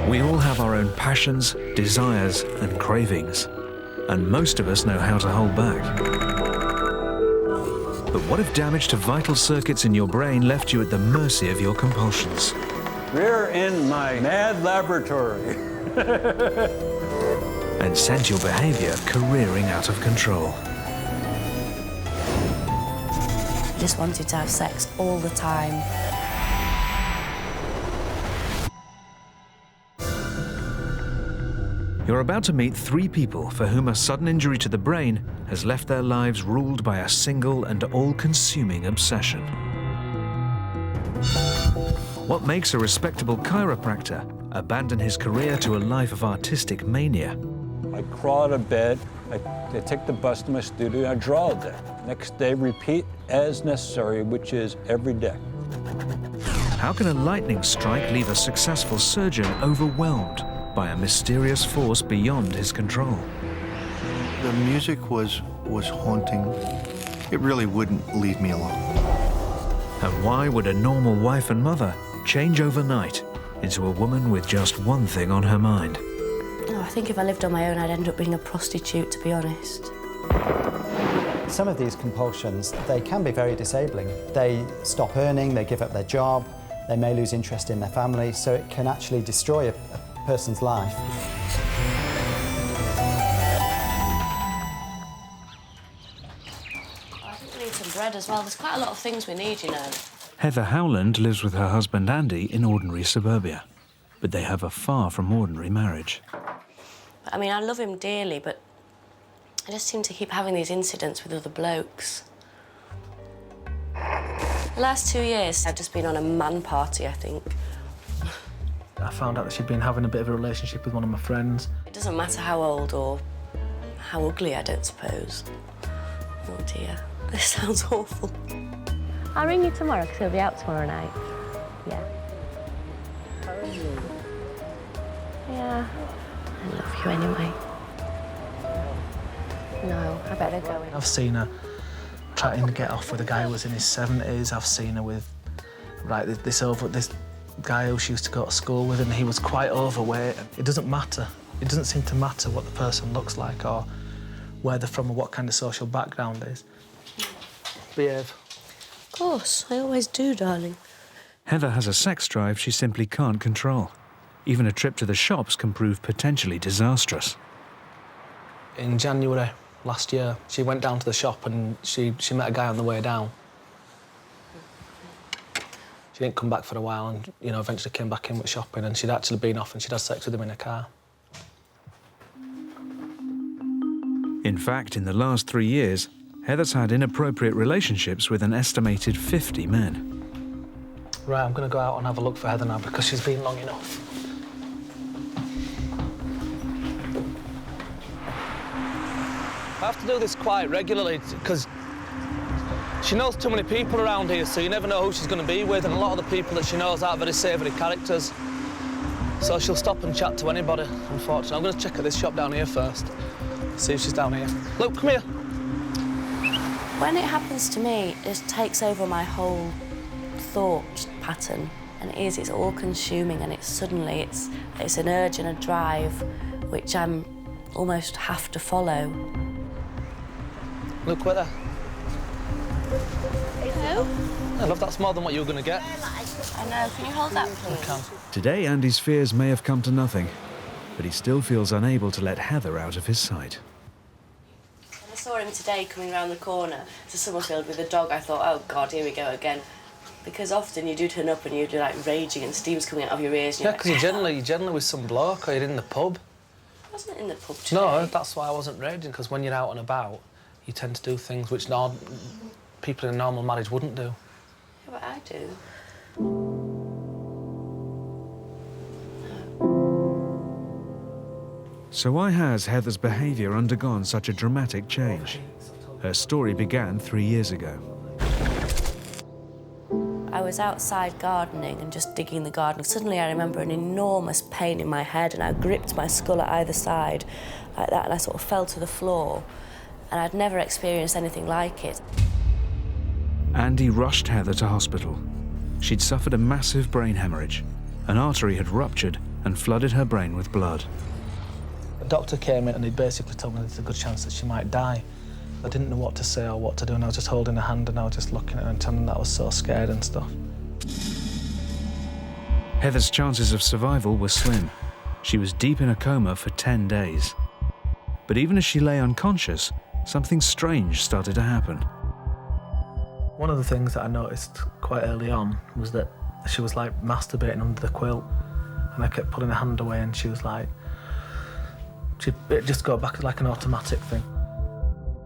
We all have our own passions, desires, and cravings, and most of us know how to hold back. But what if damage to vital circuits in your brain left you at the mercy of your compulsions? We're in my mad laboratory. And sent your behavior careering out of control. I just wanted to have sex all the time. You're about to meet 3 people for whom a sudden injury to the brain has left their lives ruled by a single and all-consuming obsession. What makes a respectable chiropractor abandon his career to a life of artistic mania? I crawl out of bed, I take the bus to my studio, I draw all day. Next day, repeat as necessary, which is every day. How can a lightning strike leave a successful surgeon overwhelmed by a mysterious force beyond his control? The music was haunting. It really wouldn't leave me alone. And why would a normal wife and mother change overnight into a woman with just one thing on her mind? Oh, I think if I lived on my own, I'd end up being a prostitute, to be honest. Some of these compulsions, they can be very disabling. They stop earning, they give up their job, they may lose interest in their family, so it can actually destroy a person's life. I think we need some bread as well. There's quite a lot of things we need, you know. Heather Howland lives with her husband Andy in ordinary suburbia, but they have a far from ordinary marriage. I mean, I love him dearly, but I just seem to keep having these incidents with other blokes. The last 2 years, I've just been on a man party, I think. I found out that she'd been having a bit of a relationship with one of my friends. It doesn't matter how old or how ugly, I don't suppose. Oh dear, this sounds awful. I'll ring you tomorrow, because he'll be out tomorrow night. Yeah. Yeah. I love you anyway. No, I better go in. I've seen her trying to get off with a guy who was in his 70s. I've seen her with, this guy who she used to go to school with, and he was quite overweight. It doesn't matter. It doesn't seem to matter what the person looks like or where they're from or what kind of social background is. Behave. Of course, I always do, darling. Heather has a sex drive she simply can't control. Even a trip to the shops can prove potentially disastrous. In January last year, she went down to the shop and she met a guy on the way down. She didn't come back for a while and, you know, eventually came back in with shopping, and she'd actually been off and she'd had sex with him in a car. In fact, in the last 3 years, Heather's had inappropriate relationships with an estimated 50 men. Right, I'm going to go out and have a look for Heather now because she's been long enough. I have to do this quite regularly because she knows too many people around here, so you never know who she's going to be with, and a lot of the people that she knows aren't very savoury characters. So she'll stop and chat to anybody, unfortunately. I'm going to check at this shop down here first, see if she's down here. Luke, come here. When it happens to me, it takes over my whole thought pattern, and it's all-consuming, and it's an urge and a drive which I'm almost have to follow. Look, where there. Hello? I love that's more than what you were going to get. I know. Can you hold that, please? I can. Today, Andy's fears may have come to nothing, but he still feels unable to let Heather out of his sight. I saw him today coming round the corner to Summerfield with a dog. I thought, oh, God, here we go again. Because often you do turn up and you're like raging and steam's coming out of your ears. Yeah, because you're generally with some bloke or you're in the pub. I wasn't in the pub today. No, that's why I wasn't raging, because when you're out and about, you tend to do things which people in a normal marriage wouldn't do. Yeah, but I do. So why has Heather's behaviour undergone such a dramatic change? Her story began 3 years ago. I was outside gardening and just digging the garden. Suddenly I remember an enormous pain in my head, and I gripped my skull at either side like that, and I sort of fell to the floor. And I'd never experienced anything like it. Andy rushed Heather to hospital. She'd suffered a massive brain hemorrhage. An artery had ruptured and flooded her brain with blood. The doctor came in and he basically told me there's a good chance that she might die. I didn't know what to say or what to do, and I was just holding her hand and I was just looking at her and telling her that I was so scared and stuff. Heather's chances of survival were slim. She was deep in a coma for 10 days. But even as she lay unconscious, something strange started to happen. One of the things that I noticed quite early on was that she was like masturbating under the quilt, and I kept pulling her hand away and she was like, it'd just go back like an automatic thing.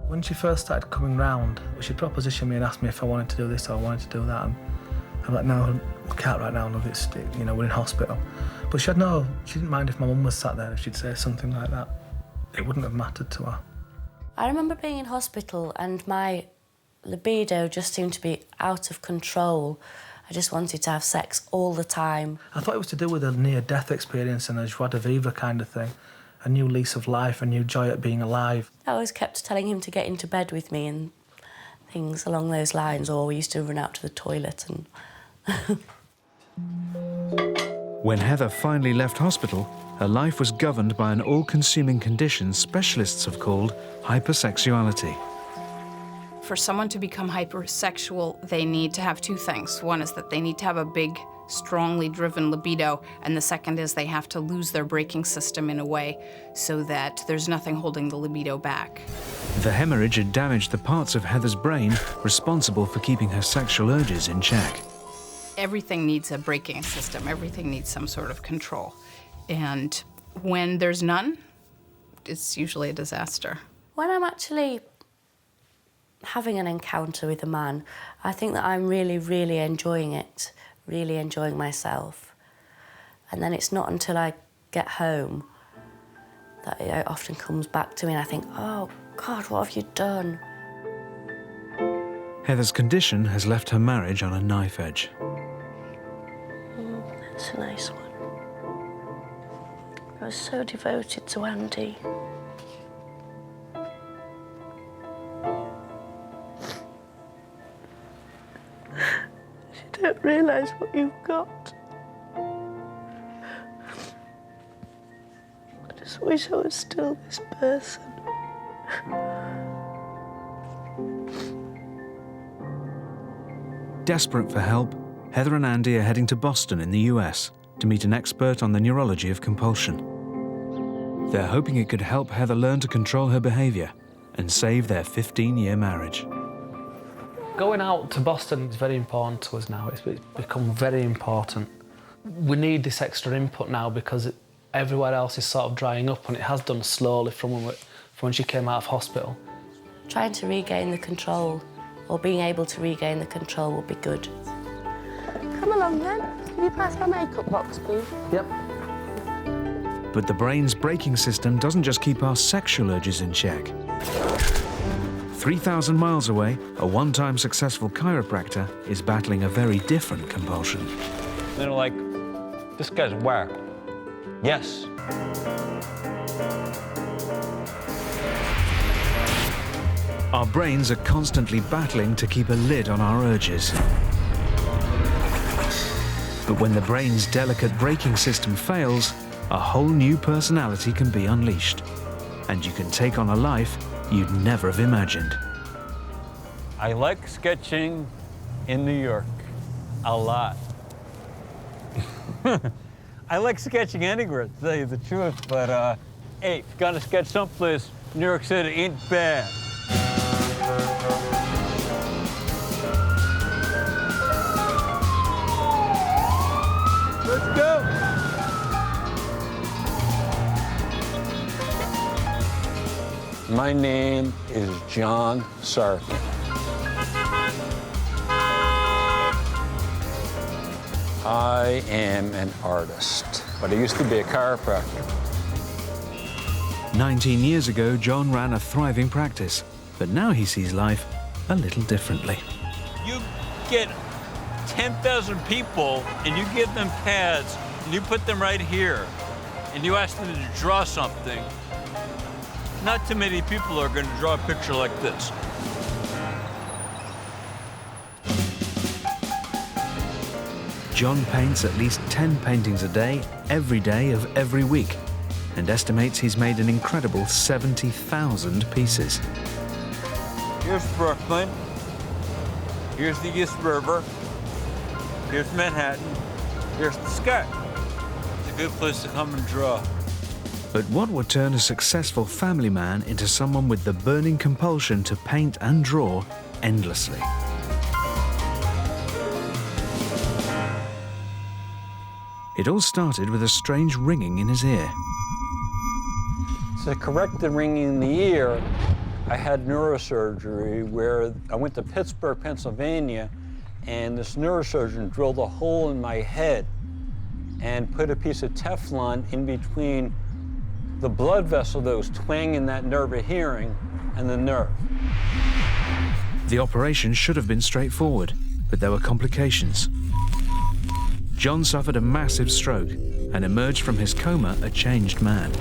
When she first started coming round, she propositioned me and asked me if I wanted to do this or I wanted to do that. And I'm like, no, I can't right now, love, it's, you know, we're in hospital. But she didn't mind if my mum was sat there, if she'd say something like that. It wouldn't have mattered to her. I remember being in hospital and my libido just seemed to be out of control. I just wanted to have sex all the time. I thought it was to do with a near-death experience and a joie de vivre kind of thing. A new lease of life, a new joy at being alive. I always kept telling him to get into bed with me and things along those lines, or we used to run out to the toilet and... When Heather finally left hospital, her life was governed by an all-consuming condition specialists have called hypersexuality. For someone to become hypersexual, they need to have two things. One is that they need to have a big, strongly driven libido, and the second is they have to lose their braking system in a way so that there's nothing holding the libido back. The hemorrhage had damaged the parts of Heather's brain responsible for keeping her sexual urges in check. Everything needs a braking system. Everything needs some sort of control. And when there's none, it's usually a disaster. When I'm actually having an encounter with a man, I think that I'm really, really enjoying it, really enjoying myself. And then it's not until I get home that it often comes back to me and I think, oh, God, what have you done? Heather's condition has left her marriage on a knife edge. That's a nice one. I was so devoted to Andy. You don't realise what you've got. I just wish I was still this person. Desperate for help, Heather and Andy are heading to Boston in the US to meet an expert on the neurology of compulsion. They're hoping it could help Heather learn to control her behaviour and save their 15-year marriage. Going out to Boston is very important to us now. It's become very important. We need this extra input now because everywhere else is sort of drying up, and it has done slowly from when she came out of hospital. Trying to regain the control, or being able to regain the control, will be good. Come along then. Can you pass my makeup box, please? Yep. But the brain's braking system doesn't just keep our sexual urges in check. 3,000 miles away, a one-time successful chiropractor is battling a very different compulsion. They're like, this guy's whack. Yes. Our brains are constantly battling to keep a lid on our urges. But when the brain's delicate braking system fails, a whole new personality can be unleashed. And you can take on a life you'd never have imagined. I like sketching in New York a lot. I like sketching anywhere, to tell you the truth, but hey, if you gotta sketch someplace, New York City ain't bad. Let's go! My name is John Sarkin. I am an artist, but I used to be a chiropractor. 19 years ago, John ran a thriving practice, but now he sees life a little differently. You get 10,000 people and you give them pads and you put them right here and you ask them to draw something. Not too many people are going to draw a picture like this. John paints at least 10 paintings a day, every day of every week, and estimates he's made an incredible 70,000 pieces. Here's Brooklyn. Here's the East River. Here's Manhattan. Here's the sky. It's a good place to come and draw. But what would turn a successful family man into someone with the burning compulsion to paint and draw endlessly? It all started with a strange ringing in his ear. To correct the ringing in the ear, I had neurosurgery where I went to Pittsburgh, Pennsylvania, and this neurosurgeon drilled a hole in my head and put a piece of Teflon in between the blood vessel that was twanging that nerve of hearing and the nerve. The operation should have been straightforward, but there were complications. John suffered a massive stroke and emerged from his coma a changed man.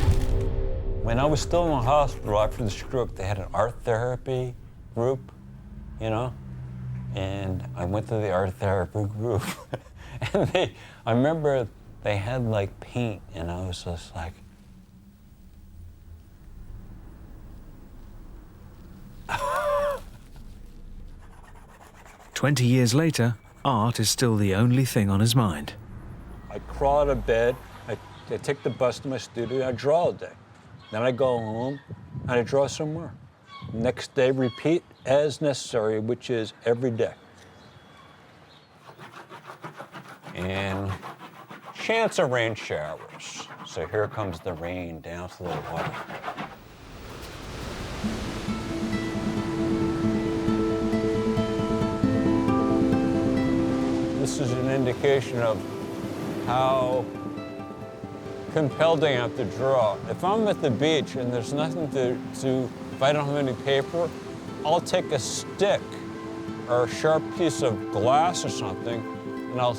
When I was still in the hospital after the stroke, they had an art therapy group, you know? And I went to the art therapy group. And I remember they had like paint, and I was just like, 20 years later, art is still the only thing on his mind. I crawl out of bed, I take the bus to my studio, I draw all day. Then I go home and I draw some more. Next day, repeat as necessary, which is every day. And chance of rain showers. So here comes the rain down to the water. This is an indication of how compelled I am to draw. If I'm at the beach and there's nothing to if I don't have any paper, I'll take a stick or a sharp piece of glass or something, and I'll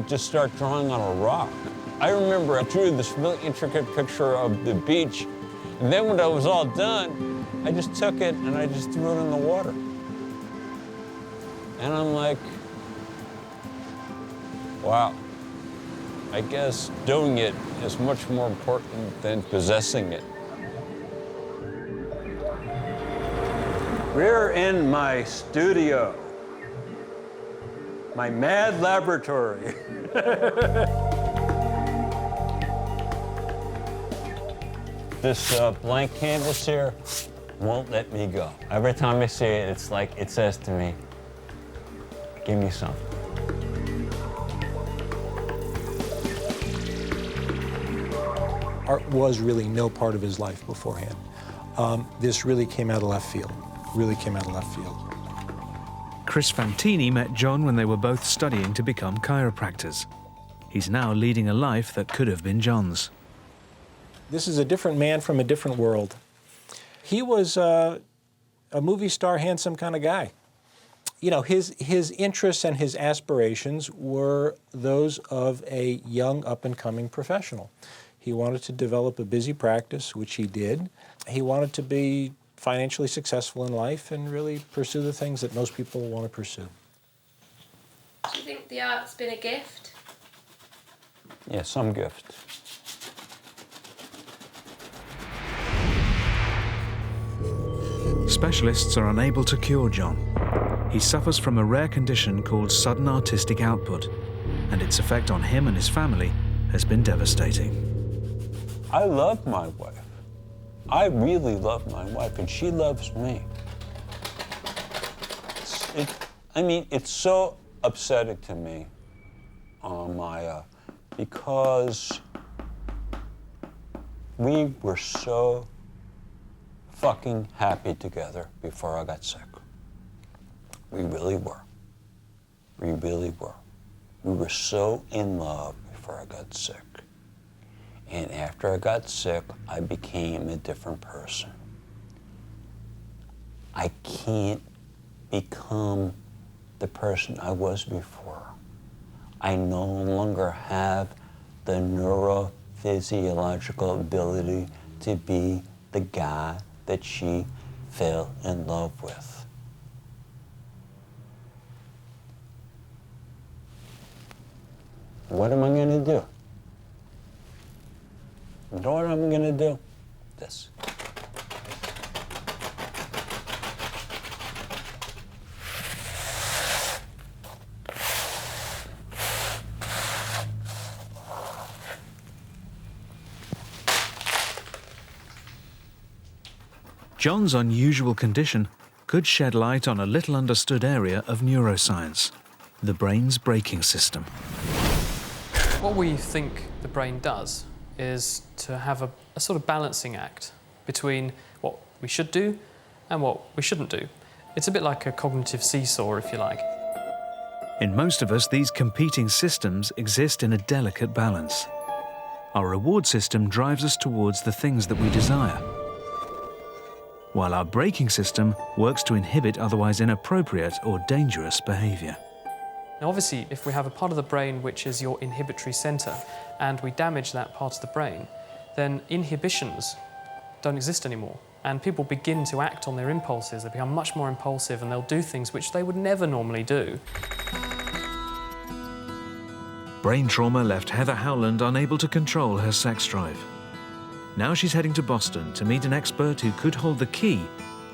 just start drawing on a rock. I remember I drew this really intricate picture of the beach, and then when I was all done, I just took it and I just threw it in the water. And I'm like, wow, I guess doing it is much more important than possessing it. We're in my studio, my mad laboratory. This blank canvas here won't let me go. Every time I see it, it's like it says to me, give me something. Art was really no part of his life beforehand. This really came out of left field, Chris Fantini met John when they were both studying to become chiropractors. He's now leading a life that could have been John's. This is a different man from a different world. He was a movie star, handsome kind of guy. You know, his interests and his aspirations were those of a young, up-and-coming professional. He wanted to develop a busy practice, which he did. He wanted to be financially successful in life and really pursue the things that most people want to pursue. Do you think the art's been a gift? Yeah, some gift. Specialists are unable to cure John. He suffers from a rare condition called sudden artistic output, and its effect on him and his family has been devastating. I love my wife. I really love my wife, and she loves me. It's so upsetting to me, Maya, because we were so fucking happy together before I got sick. We really were. We really were. We were so in love before I got sick. And after I got sick, I became a different person. I can't become the person I was before. I no longer have the neurophysiological ability to be the guy that she fell in love with. What am I gonna do? You know what I'm gonna do? This. John's unusual condition could shed light on a little understood area of neuroscience, the brain's braking system. What we think the brain does is to have a sort of balancing act between what we should do and what we shouldn't do. It's a bit like a cognitive seesaw, if you like. In most of us, these competing systems exist in a delicate balance. Our reward system drives us towards the things that we desire, while our braking system works to inhibit otherwise inappropriate or dangerous behaviour. Now obviously, if we have a part of the brain which is your inhibitory centre and we damage that part of the brain, then inhibitions don't exist anymore. And people begin to act on their impulses. They become much more impulsive and they'll do things which they would never normally do. Brain trauma left Heather Howland unable to control her sex drive. Now she's heading to Boston to meet an expert who could hold the key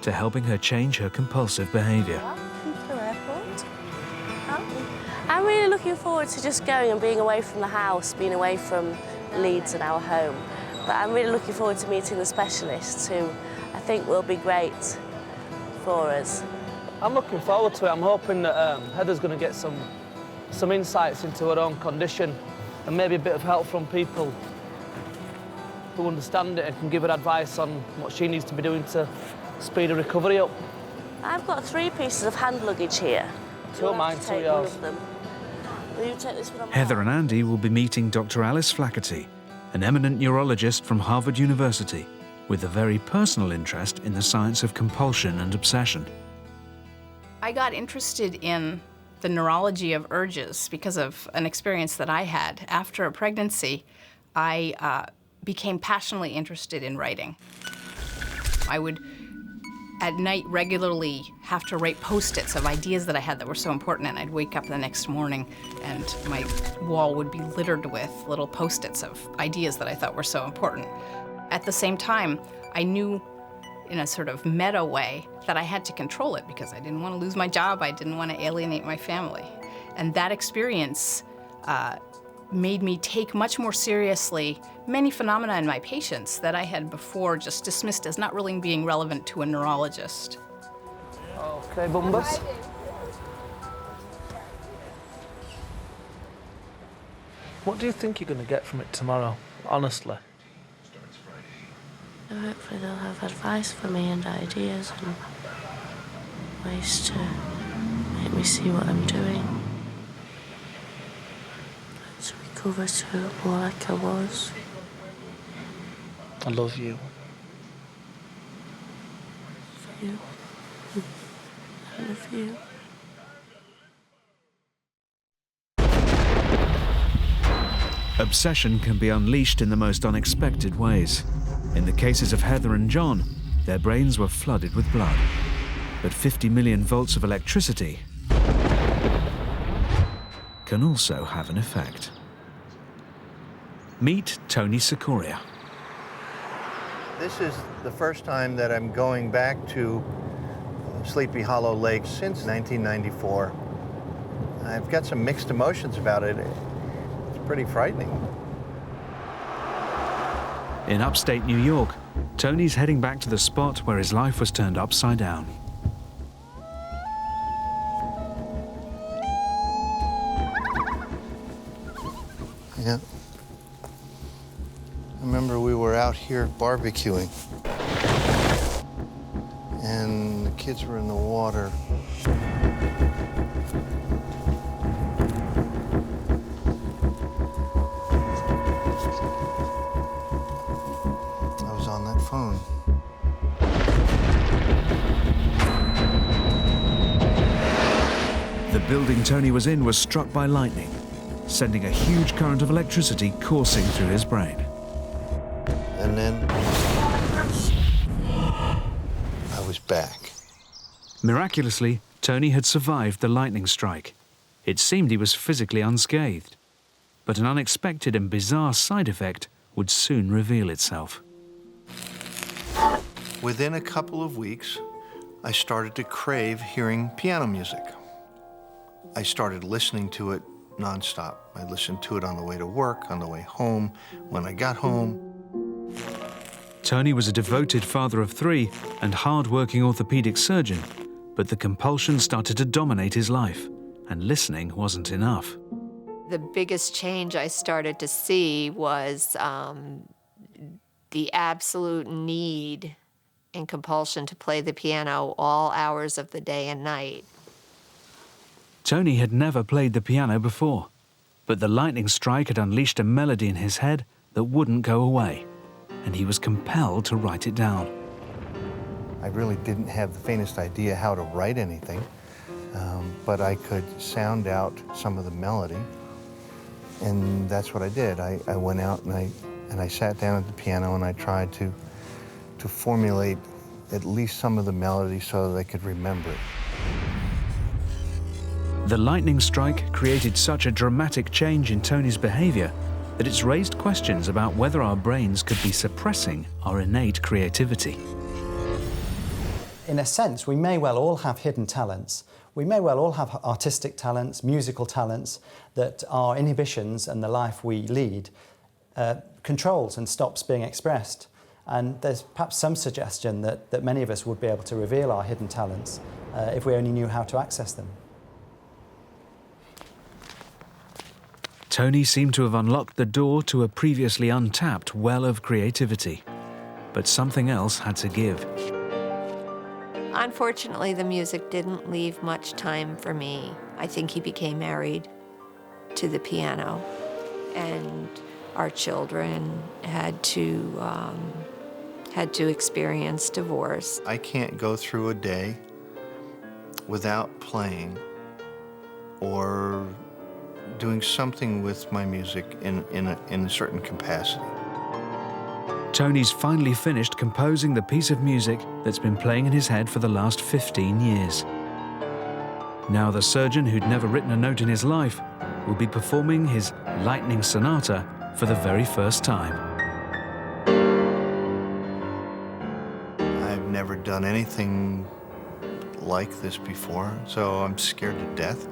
to helping her change her compulsive behaviour. I'm really looking forward to just going and being away from the house, being away from Leeds and our home. But I'm really looking forward to meeting the specialists who I think will be great for us. I'm looking forward to it. I'm hoping that Heather's going to get some insights into her own condition and maybe a bit of help from people who understand it and can give her advice on what she needs to be doing to speed her recovery up. I've got 3 pieces of hand luggage here. 2 of mine, 2 of yours. Will you take this one? Heather and Andy will be meeting Dr. Alice Flaherty, an eminent neurologist from Harvard University, with a very personal interest in the science of compulsion and obsession. I got interested in the neurology of urges because of an experience that I had. After a pregnancy, I became passionately interested in writing. I would, at night, regularly have to write Post-its of ideas that I had that were so important, and I'd wake up the next morning and my wall would be littered with little Post-its of ideas that I thought were so important. At the same time, I knew in a sort of meta way that I had to control it because I didn't want to lose my job, I didn't want to alienate my family. And that experience made me take much more seriously many phenomena in my patients that I had before just dismissed as not really being relevant to a neurologist. Okay, Bumbus. What do you think you're going to get from it tomorrow, honestly? Hopefully they'll have advice for me and ideas and ways to make me see what I'm doing. To recover to more like I was. I love you. You. I love you. Obsession can be unleashed in the most unexpected ways. In the cases of Heather and John, their brains were flooded with blood. But 50 million volts of electricity can also have an effect. Meet Tony Sikoria. This is the first time that I'm going back to Sleepy Hollow Lake since 1994. I've got some mixed emotions about it. It's pretty frightening. In upstate New York, Tony's heading back to the spot where his life was turned upside down. Yeah. I remember we were out here barbecuing, and the kids were in the water. I was on that phone. The building Tony was in was struck by lightning, sending a huge current of electricity coursing through his brain. And then I was back. Miraculously, Tony had survived the lightning strike. It seemed he was physically unscathed. But an unexpected and bizarre side effect would soon reveal itself. Within a couple of weeks, I started to crave hearing piano music. I started listening to it nonstop. I listened to it on the way to work, on the way home, when I got home. Tony was a devoted father of 3 and hard-working orthopedic surgeon, but the compulsion started to dominate his life, and listening wasn't enough. The biggest change I started to see was the absolute need and compulsion to play the piano all hours of the day and night. Tony had never played the piano before, but the lightning strike had unleashed a melody in his head that wouldn't go away, and he was compelled to write it down. I really didn't have the faintest idea how to write anything, but I could sound out some of the melody, and that's what I did. I went out and I sat down at the piano and I tried to formulate at least some of the melody so that I could remember it. The lightning strike created such a dramatic change in Tony's behavior that it's raised questions about whether our brains could be suppressing our innate creativity. In a sense, we may well all have hidden talents. We may well all have artistic talents, musical talents, that our inhibitions and the life we lead controls and stops being expressed. And there's perhaps some suggestion that many of us would be able to reveal our hidden talents if we only knew how to access them. Tony seemed to have unlocked the door to a previously untapped well of creativity. But something else had to give. Unfortunately, the music didn't leave much time for me. I think he became married to the piano, and our children had to experience divorce. I can't go through a day without playing or doing something with my music in a certain capacity. Tony's finally finished composing the piece of music that's been playing in his head for the last 15 years. Now the surgeon who'd never written a note in his life will be performing his Lightning Sonata for the very first time. I've never done anything like this before, so I'm scared to death.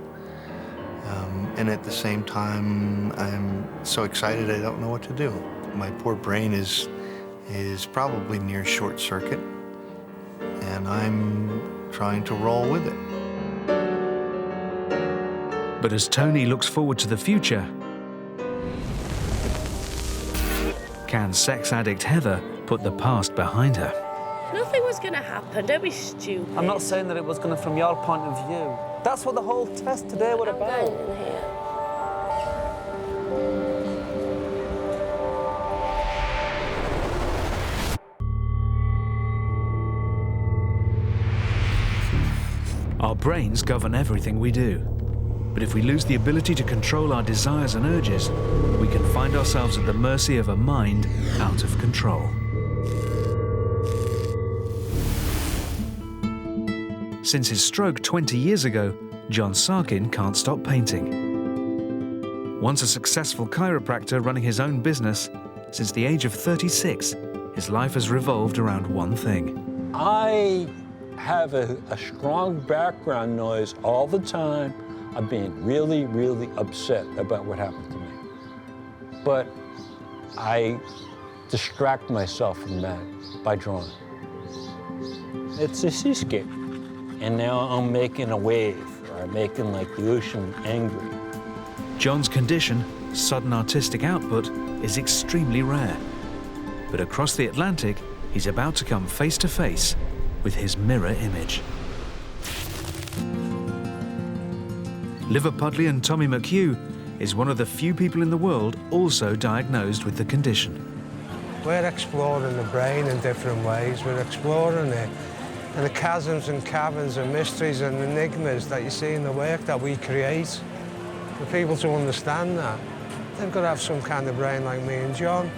And at the same time, I'm so excited I don't know what to do. My poor brain is probably near short circuit, and I'm trying to roll with it. But as Tony looks forward to the future, can sex addict Heather put the past behind her? Nothing was going to happen. Don't be stupid. I'm not saying that it was going to from your point of view. That's what the whole test today was about. I'm going in here. Our brains govern everything we do. But if we lose the ability to control our desires and urges, we can find ourselves at the mercy of a mind out of control. Since his stroke 20 years ago, John Sarkin can't stop painting. Once a successful chiropractor running his own business, since the age of 36, his life has revolved around one thing. I have a strong background noise all the time of being really, really upset about what happened to me. But I distract myself from that by drawing. It's a seascape. And now I'm making a wave, or I'm making like the ocean angry. John's condition, sudden artistic output, is extremely rare. But across the Atlantic, he's about to come face to face with his mirror image. Liverpudlian Tommy McHugh is one of the few people in the world also diagnosed with the condition. We're exploring the brain in different ways. We're exploring it and the chasms and caverns and mysteries and enigmas that you see in the work that we create. For people to understand that, they've got to have some kind of brain like me and John.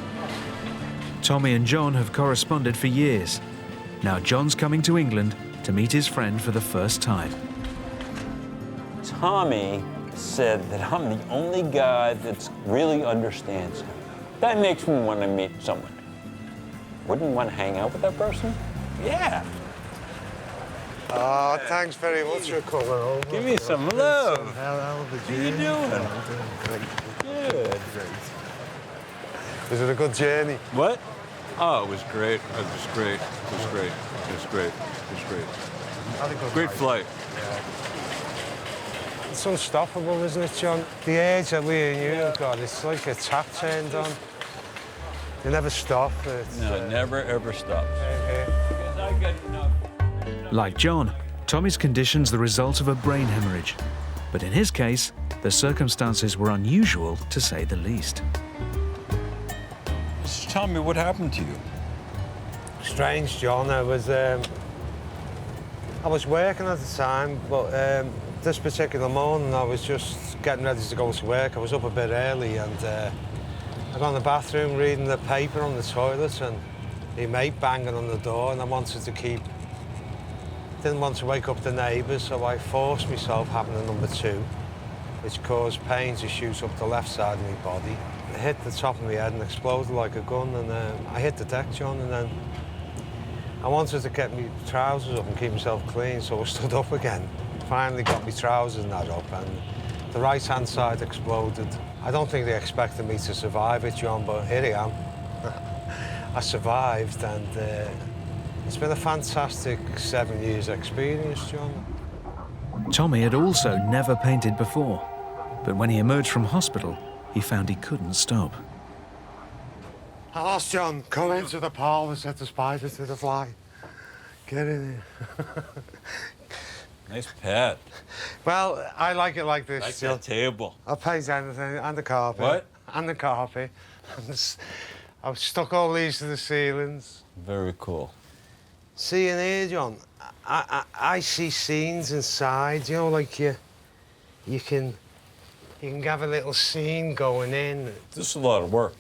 Tommy and John have corresponded for years. Now John's coming to England to meet his friend for the first time. Tommy said that I'm the only guy that really understands him. That makes me want to meet someone. Wouldn't you want to hang out with that person? Yeah. Oh, thanks very much for coming over. Give me some love. How are you doing? Good. Was it a good journey? What? Oh, it was great. It was great. It was great. It was great. It was great. Had a good Great night. flight. It's unstoppable, isn't it, John? The age that we and you have got, it's like a tap turned on. You never stop. No, it never, ever stops. Because I get enough. Like John, Tommy's condition's the result of a brain hemorrhage. But in his case, the circumstances were unusual, to say the least. Just tell me what happened to you. Strange, John. I was working at the time, but this particular morning I was just getting ready to go to work. I was up a bit early and I got in the bathroom reading the paper on the toilet and my mate banging on the door, and I wanted to didn't want to wake up the neighbours, so I forced myself having a number 2, which caused pain to shoot up the left side of my body. It hit the top of my head and exploded like a gun, and I hit the deck, John, and then I wanted to get my trousers up and keep myself clean, so I stood up again. Finally got my trousers and that up, and the right-hand side exploded. I don't think they expected me to survive it, John, but here I am. I survived, and it's been a fantastic 7 years experience, John. Tommy had also never painted before, but when he emerged from hospital, he found he couldn't stop. Hello, John. Come into the parlour, set the spider to the fly. Get in here. Nice pet. Well, I like it like this, Like John. that table. I'll paint anything, and the carpet. What? And the carpet. I've stuck all these to the ceilings. Very cool. See in here, John, I see scenes inside, you know, like you can have a little scene going in. This is a lot of work.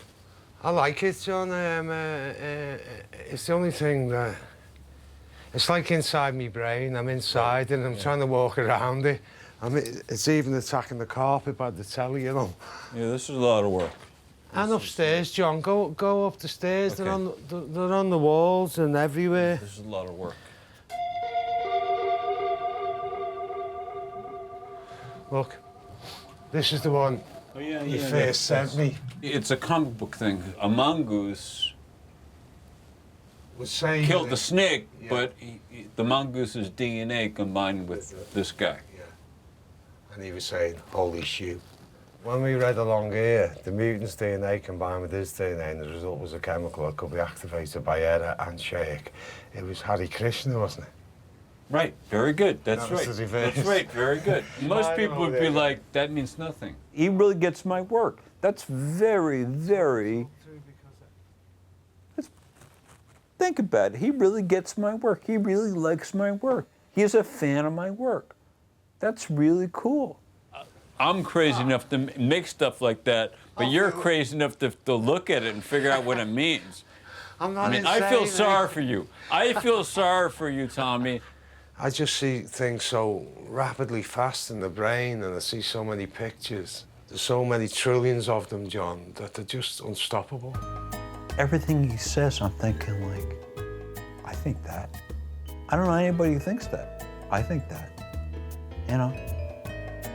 I like it, John. It's the only thing that... It's like inside my brain. I'm inside and I'm trying to walk around it. It's even attacking the carpet by the telly, you know. Yeah, this is a lot of work. And upstairs, John, go up the stairs. Okay. They're on the walls and everywhere. This is a lot of work. Look, this is the one you first sent me. It's a comic book thing. A mongoose Was saying killed the snake, but the mongoose's DNA combined with this guy. Yeah. And he was saying, holy shoot. When we read along here, the mutant's DNA combined with his DNA, and the result was a chemical that could be activated by air and shake. It was Hare Krishna, wasn't it? Right, very good. That's That was right. the reverse. That's right, very good. Most people would be like, that means nothing. He really gets my work. That's very, very... Think about it. He really gets my work. He really likes my work. He's a fan of my work. That's really cool. I'm crazy enough to make stuff like that, but you're crazy enough to look at it and figure out what it means. I'm not insane. I feel sorry for you. I feel sorry for you, Tommy. I just see things so rapidly fast in the brain, and I see so many pictures. There's so many trillions of them, John, that they're just unstoppable. Everything he says, I'm thinking like, I think that. I don't know anybody who thinks that. I think that, you know?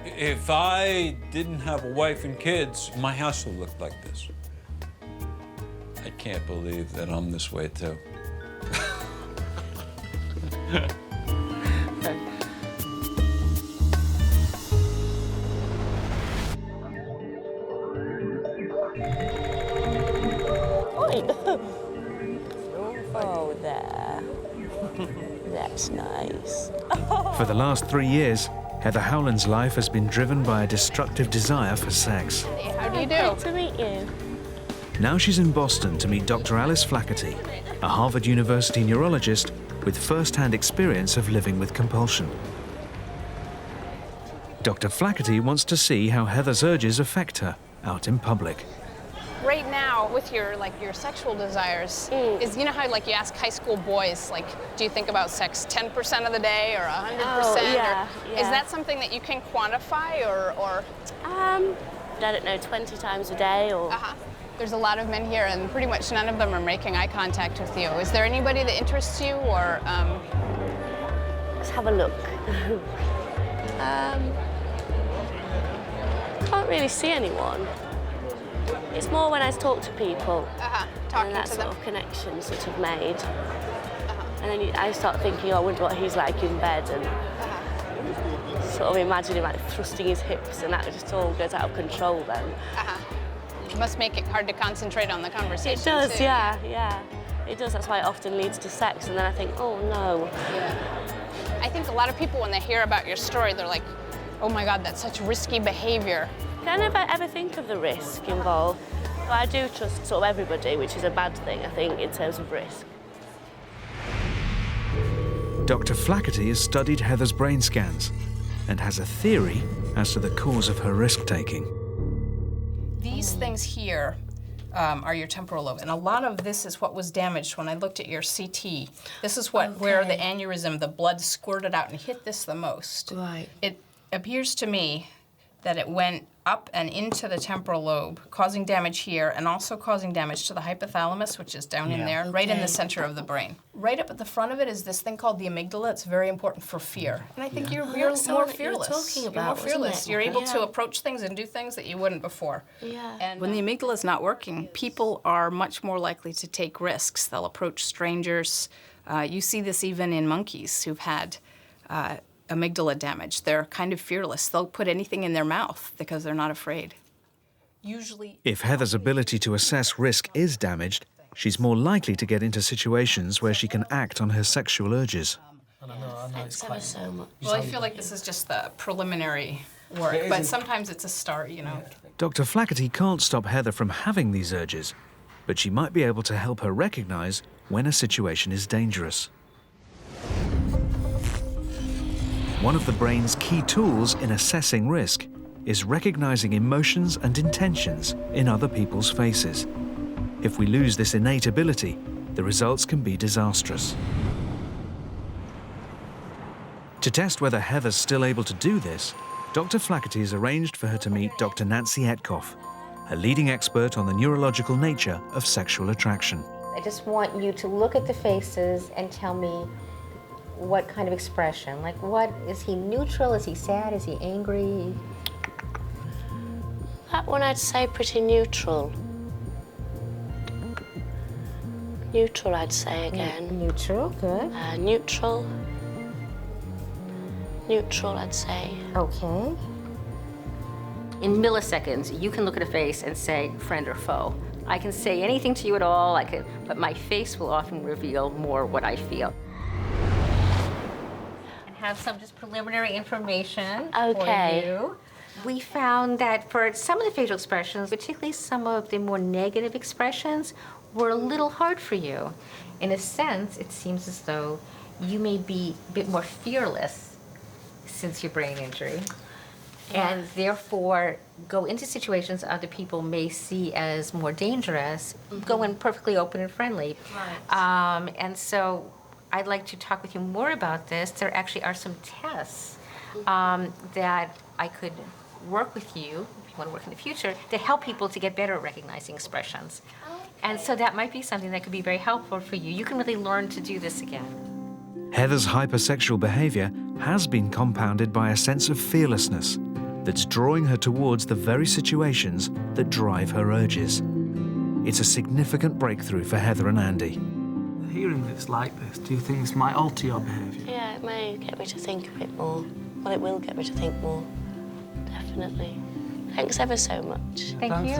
If I didn't have a wife and kids, my house would look like this. I can't believe that I'm this way, too. Oh, there. That's nice. For the last 3 years, Heather Howland's life has been driven by a destructive desire for sex. How do you do? Good to meet you. Now she's in Boston to meet Dr. Alice Flaherty, a Harvard University neurologist with first-hand experience of living with compulsion. Dr. Flaherty wants to see how Heather's urges affect her out in public. right now with your sexual desires, is, you know how like you ask high school boys, like, do you think about sex 10% of the day or 100%? Oh, yeah, Is that something that you can quantify or? I don't know, 20 times a day or. There's a lot of men here, and pretty much none of them are making eye contact with you. Is there anybody that interests you, or? Let's have a look. Can't really see anyone. It's more when I talk to people. Talking and that to sort them. of connection sort of made. And then I start thinking, oh, I wonder what he's like in bed, and sort of imagine him like thrusting his hips, and that just all goes out of control then. It must make it hard to concentrate on the conversation. It does, too. yeah. It does. That's why it often leads to sex, and then I think, oh no. I think a lot of people, when they hear about your story, they're like, oh my God, that's such risky behavior. I never ever think of the risk involved, but I do trust sort of everybody, which is a bad thing, I think, in terms of risk. Dr. Flaherty has studied Heather's brain scans and has a theory as to the cause of her risk-taking. These things here are your temporal lobe, and a lot of this is what was damaged when I looked at your CT. This is where the aneurysm, the blood squirted out and hit this the most. Right. It appears to me that it went up and into the temporal lobe, causing damage here and also causing damage to the hypothalamus, which is down in there, right in the center of the brain. Right up at the front of it is this thing called the amygdala. It's very important for fear. And I think you're more fearless. Talking about, you're more fearless. It? You're able to approach things and do things that you wouldn't before. Yeah. And when the amygdala is not working, people are much more likely to take risks. They'll approach strangers. You see this even in monkeys who've had amygdala damage. They're kind of fearless. They'll put anything in their mouth because they're not afraid. Usually, If Heather's ability to assess risk is damaged, she's more likely to get into situations where she can act on her sexual urges. Thanks ever so much. well, I feel like this is just the preliminary work, but sometimes it's a start, you know. Dr. Flaherty can't stop Heather from having these urges, but she might be able to help her recognize when a situation is dangerous. One of the brain's key tools in assessing risk is recognizing emotions and intentions in other people's faces. If we lose this innate ability, the results can be disastrous. To test whether Heather's still able to do this, Dr. Flaherty has arranged for her to meet Dr. Nancy Etkoff, a leading expert on the neurological nature of sexual attraction. I just want you to look at the faces and tell me what kind of expression. Like, what, is he neutral? Is he sad? Is he angry? That one I'd say pretty neutral. Neutral, I'd say again. Neutral, good. Neutral. Neutral, I'd say. Okay. In milliseconds, you can look at a face and say friend or foe. I can say anything to you at all, but my face will often reveal more what I feel. And have some just preliminary information for you. We found that for some of the facial expressions, particularly some of the more negative expressions, were a little hard for you. In a sense, it seems as though you may be a bit more fearless since your brain injury, and therefore go into situations other people may see as more dangerous, go in perfectly open and friendly. Right. And so I'd like to talk with you more about this. There actually are some tests that I could work with you, if you want to work in the future, to help people to get better at recognizing expressions. And so that might be something that could be very helpful for you. You can really learn to do this again. Heather's hypersexual behavior has been compounded by a sense of fearlessness that's drawing her towards the very situations that drive her urges. It's a significant breakthrough for Heather and Andy. Hearing this like this, do you think this might alter your behaviour? Yeah, it may get me to think a bit more. Well, it will get me to think more, definitely. Thanks ever so much. Thank you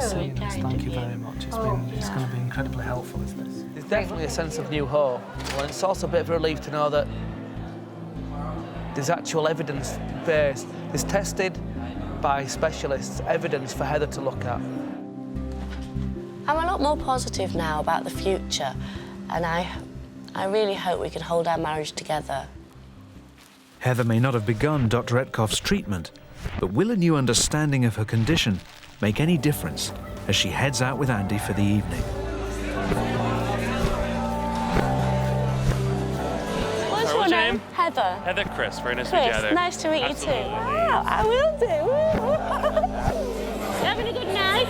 very much. It's going to be incredibly helpful, isn't it? There's definitely a sense of new hope. Well, it's also a bit of a relief to know that there's actual evidence based. There's tested by specialists evidence for Heather to look at. I'm a lot more positive now about the future, and I really hope we can hold our marriage together. Heather may not have begun Dr. Etkoff's treatment, but will a new understanding of her condition make any difference as she heads out with Andy for the evening. What's your name? Heather. Heather, Chris. Very nice to meet you, Chris, Heather. nice to meet you too. Absolutely. Wow, I will do. You having a good night?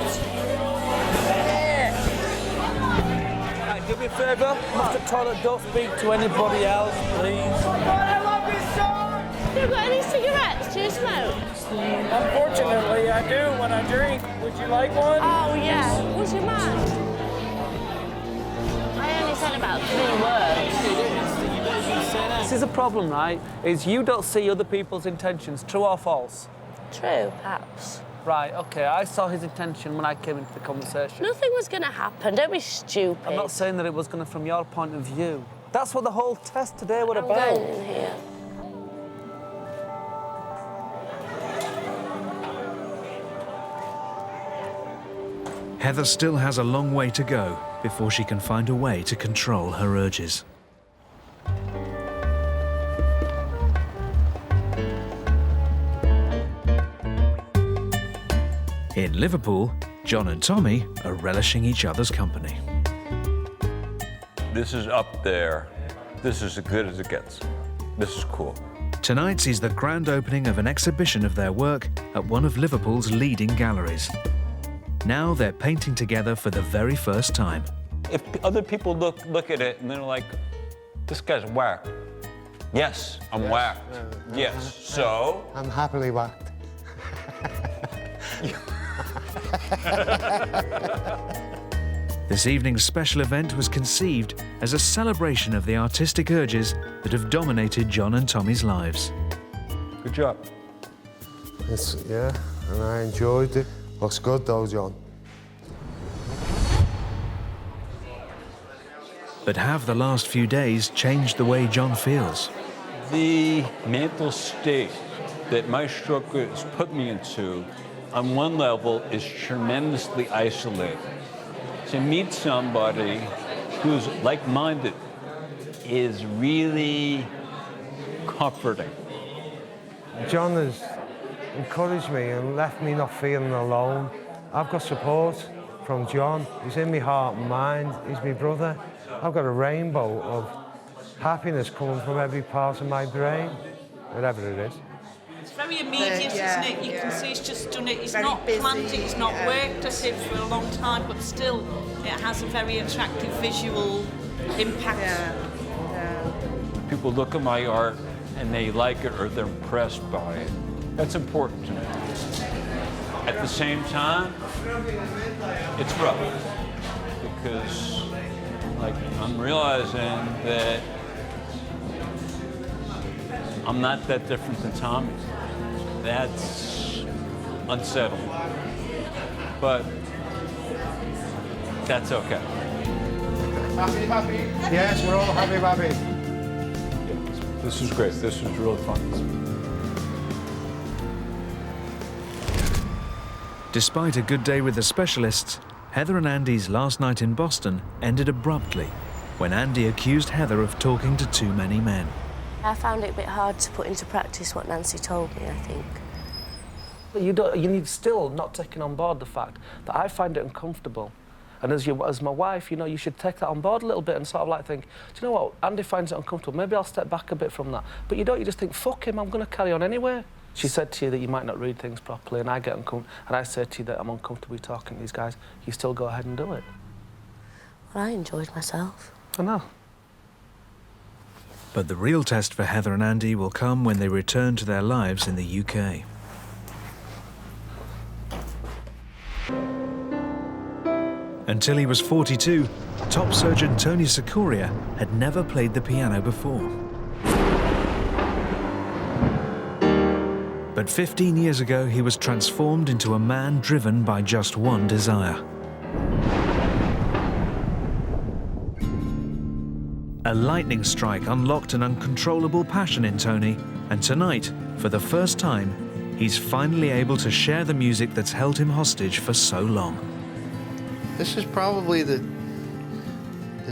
Right, do me a favour, after the toilet, don't speak to anybody else, please. Have you got any cigarettes? Do you smoke? Unfortunately, I do when I drink. Would you like one? Oh, yeah. Would you mind? I only said about 3 words. This is a problem, right? Is you don't see other people's intentions, true or false? True, perhaps. Right, okay, I saw his intention when I came into the conversation. Nothing was going to happen. Don't be stupid. I'm not saying that it was going to from your point of view. That's what the whole test today was I'm about. going in here. Heather still has a long way to go before she can find a way to control her urges. In Liverpool, John and Tommy are relishing each other's company. This is up there. This is as good as it gets. This is cool. Tonight sees the grand opening of an exhibition of their work at one of Liverpool's leading galleries. Now they're painting together for the very first time. If other people look at it and they're like, this guy's whacked. Yes, I'm whacked. Yes, so? I'm happily whacked. This evening's special event was conceived as a celebration of the artistic urges that have dominated John and Tommy's lives. Good job. Yeah, and I enjoyed it. Looks good though, John. But have the last few days changed the way John feels? The mental state that my stroke has put me into, on one level, is tremendously isolating. To meet somebody who's like-minded is really comforting. John has encouraged me and left me not feeling alone. I've got support from John. He's in my heart and mind. He's my brother. I've got a rainbow of happiness coming from every part of my brain, whatever it is. It's very immediate, isn't it? You can see he's just done it. He's not planned it, he's not worked at it for a long time, but still it has a very attractive visual impact. People look at my art and they like it or they're impressed by it. That's important to me. At the same time, it's rough because I'm realizing that I'm not that different than Tommy. That's unsettling. But that's okay. Happy? Yes, we're all happy. Yeah, this is great. This was really fun. Despite a good day with the specialists, Heather and Andy's last night in Boston ended abruptly when Andy accused Heather of talking to too many men. I found it a bit hard to put into practice what Nancy told me, I think. You need still not taking on board the fact that I find it uncomfortable. And as my wife, you should take that on board a little bit and sort of like think, do you know what, Andy finds it uncomfortable, maybe I'll step back a bit from that. But you don't, you just think, fuck him, I'm going to carry on anyway. She said to you that you might not read things properly, and I get uncomfortable, and I say to you that I'm uncomfortable talking to these guys. You still go ahead and do it. Well, I enjoyed myself. I know. But the real test for Heather and Andy will come when they return to their lives in the UK. Until he was 42, top surgeon Tony Sikoria had never played the piano before. But 15 years ago, he was transformed into a man driven by just one desire. A lightning strike unlocked an uncontrollable passion in Tony, and tonight, for the first time, he's finally able to share the music that's held him hostage for so long. This is probably the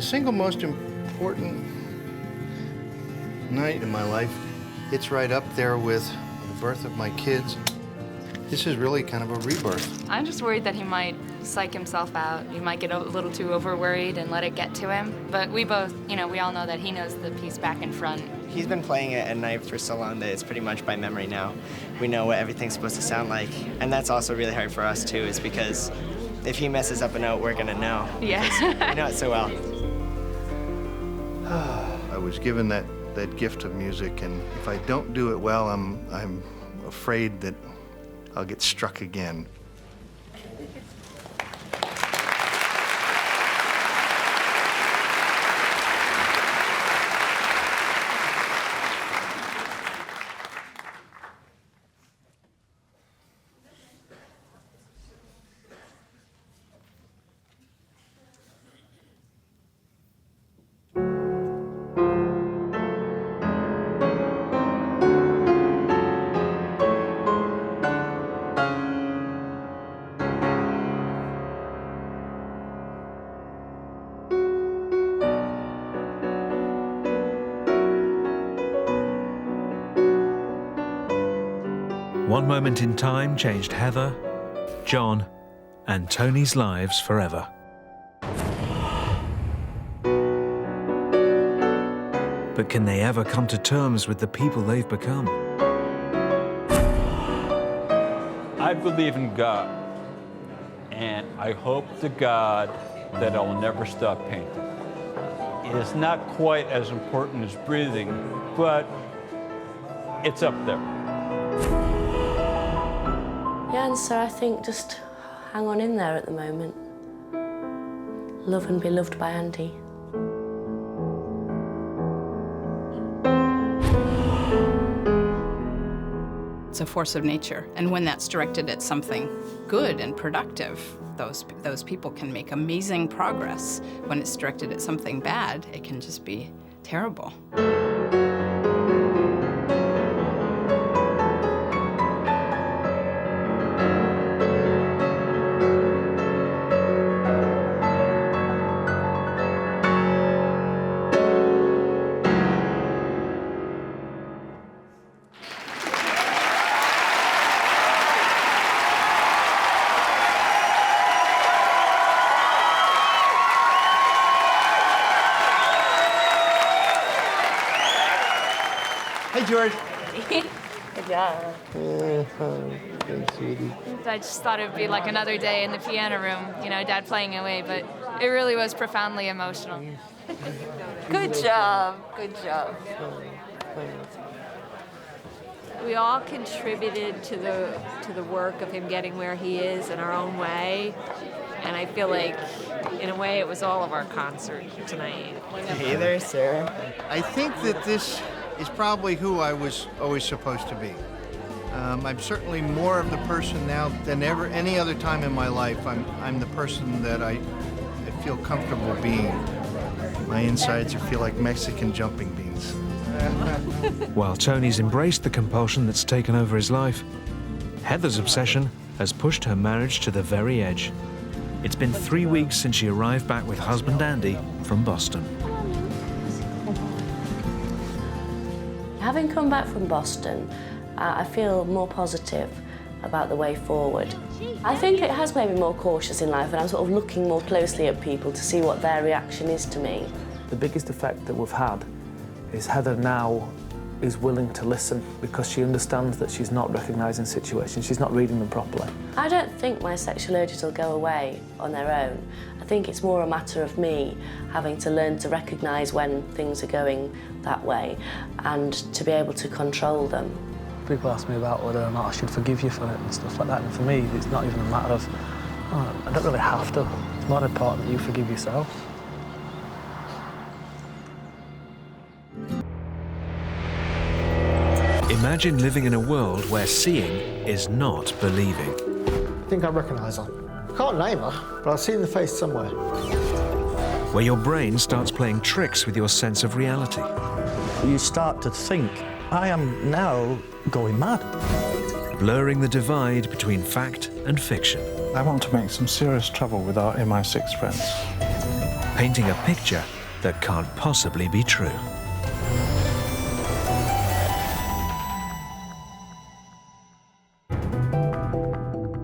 single most important night in my life. It's right up there with the birth of my kids. This is really kind of a rebirth. I'm just worried that he might psych himself out. He might get a little too over-worried and let it get to him. But we both, you know, we all know that he knows the piece back and front. He's been playing it at night for so long that it's pretty much by memory now. We know what everything's supposed to sound like. And that's also really hard for us, too, is because if he messes up a note, we're going to know. Yeah. We know it so well. I was given that gift of music, and if I don't do it well, I'm afraid that I'll get struck again. One moment in time changed Heather, John, and Tony's lives forever. But can they ever come to terms with the people they've become? I believe in God, and I hope to God that I'll never stop painting. It is not quite as important as breathing, but it's up there. Yeah, and so I think just hang on in there at the moment. Love and be loved by Andy. It's a force of nature, and when that's directed at something good and productive, those people can make amazing progress. When it's directed at something bad, it can just be terrible. Hey, George. Good job. Thanks, sweetie. I just thought it would be like another day in the piano room, you know, Dad playing away, but it really was profoundly emotional. Good job. Good job. We all contributed to the work of him getting where he is in our own way. And I feel like, in a way, it was all of our concert tonight. Hey there, Sarah. I think that this is probably who I was always supposed to be. I'm certainly more of the person now than ever any other time in my life. I'm the person that I feel comfortable being. My insides feel like Mexican jumping beans. While Tony's embraced the compulsion that's taken over his life, Heather's obsession has pushed her marriage to the very edge. It's been 3 weeks since she arrived back with husband Andy from Boston. Having come back from Boston, I feel more positive about the way forward. I think it has made me more cautious in life, and I'm sort of looking more closely at people to see what their reaction is to me. The biggest effect that we've had is Heather now is willing to listen because she understands that she's not recognising situations, she's not reading them properly. I don't think my sexual urges will go away on their own. I think it's more a matter of me having to learn to recognise when things are going that way and to be able to control them. People ask me about whether or not I should forgive you for it and stuff like that, and for me it's not even a matter of, oh, I don't really have to. It's more important that you forgive yourself. Imagine living in a world where seeing is not believing. I think I recognise her. I can't name her, but I've seen the face somewhere. Where your brain starts playing tricks with your sense of reality. You start to think, I am now going mad. Blurring the divide between fact and fiction. I want to make some serious trouble with our MI6 friends. Painting a picture that can't possibly be true.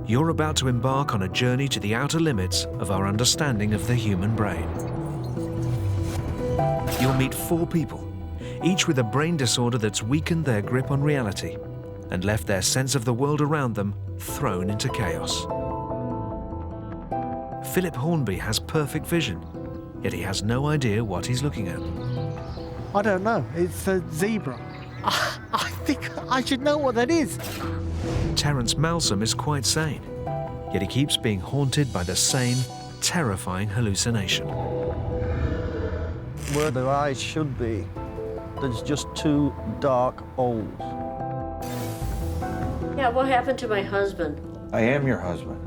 You're about to embark on a journey to the outer limits of our understanding of the human brain. You'll meet 4 people, each with a brain disorder that's weakened their grip on reality and left their sense of the world around them thrown into chaos. Philip Hornby has perfect vision, yet he has no idea what he's looking at. I don't know. It's a zebra. I think I should know what that is. Terence Malsom is quite sane, yet he keeps being haunted by the same terrifying hallucination. Where the eyes should be, there's just 2 dark holes. Yeah, what happened to my husband? I am your husband.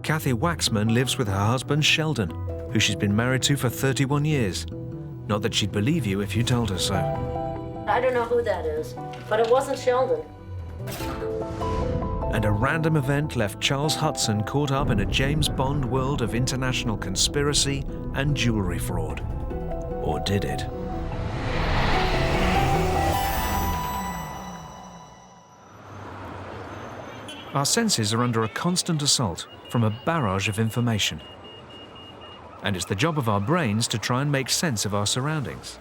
Kathy Waxman lives with her husband Sheldon, who she's been married to for 31 years. Not that she'd believe you if you told her so. I don't know who that is, but it wasn't Sheldon. And a random event left Charles Hudson caught up in a James Bond world of international conspiracy and jewelry fraud. Or did it? Our senses are under a constant assault from a barrage of information. And it's the job of our brains to try and make sense of our surroundings.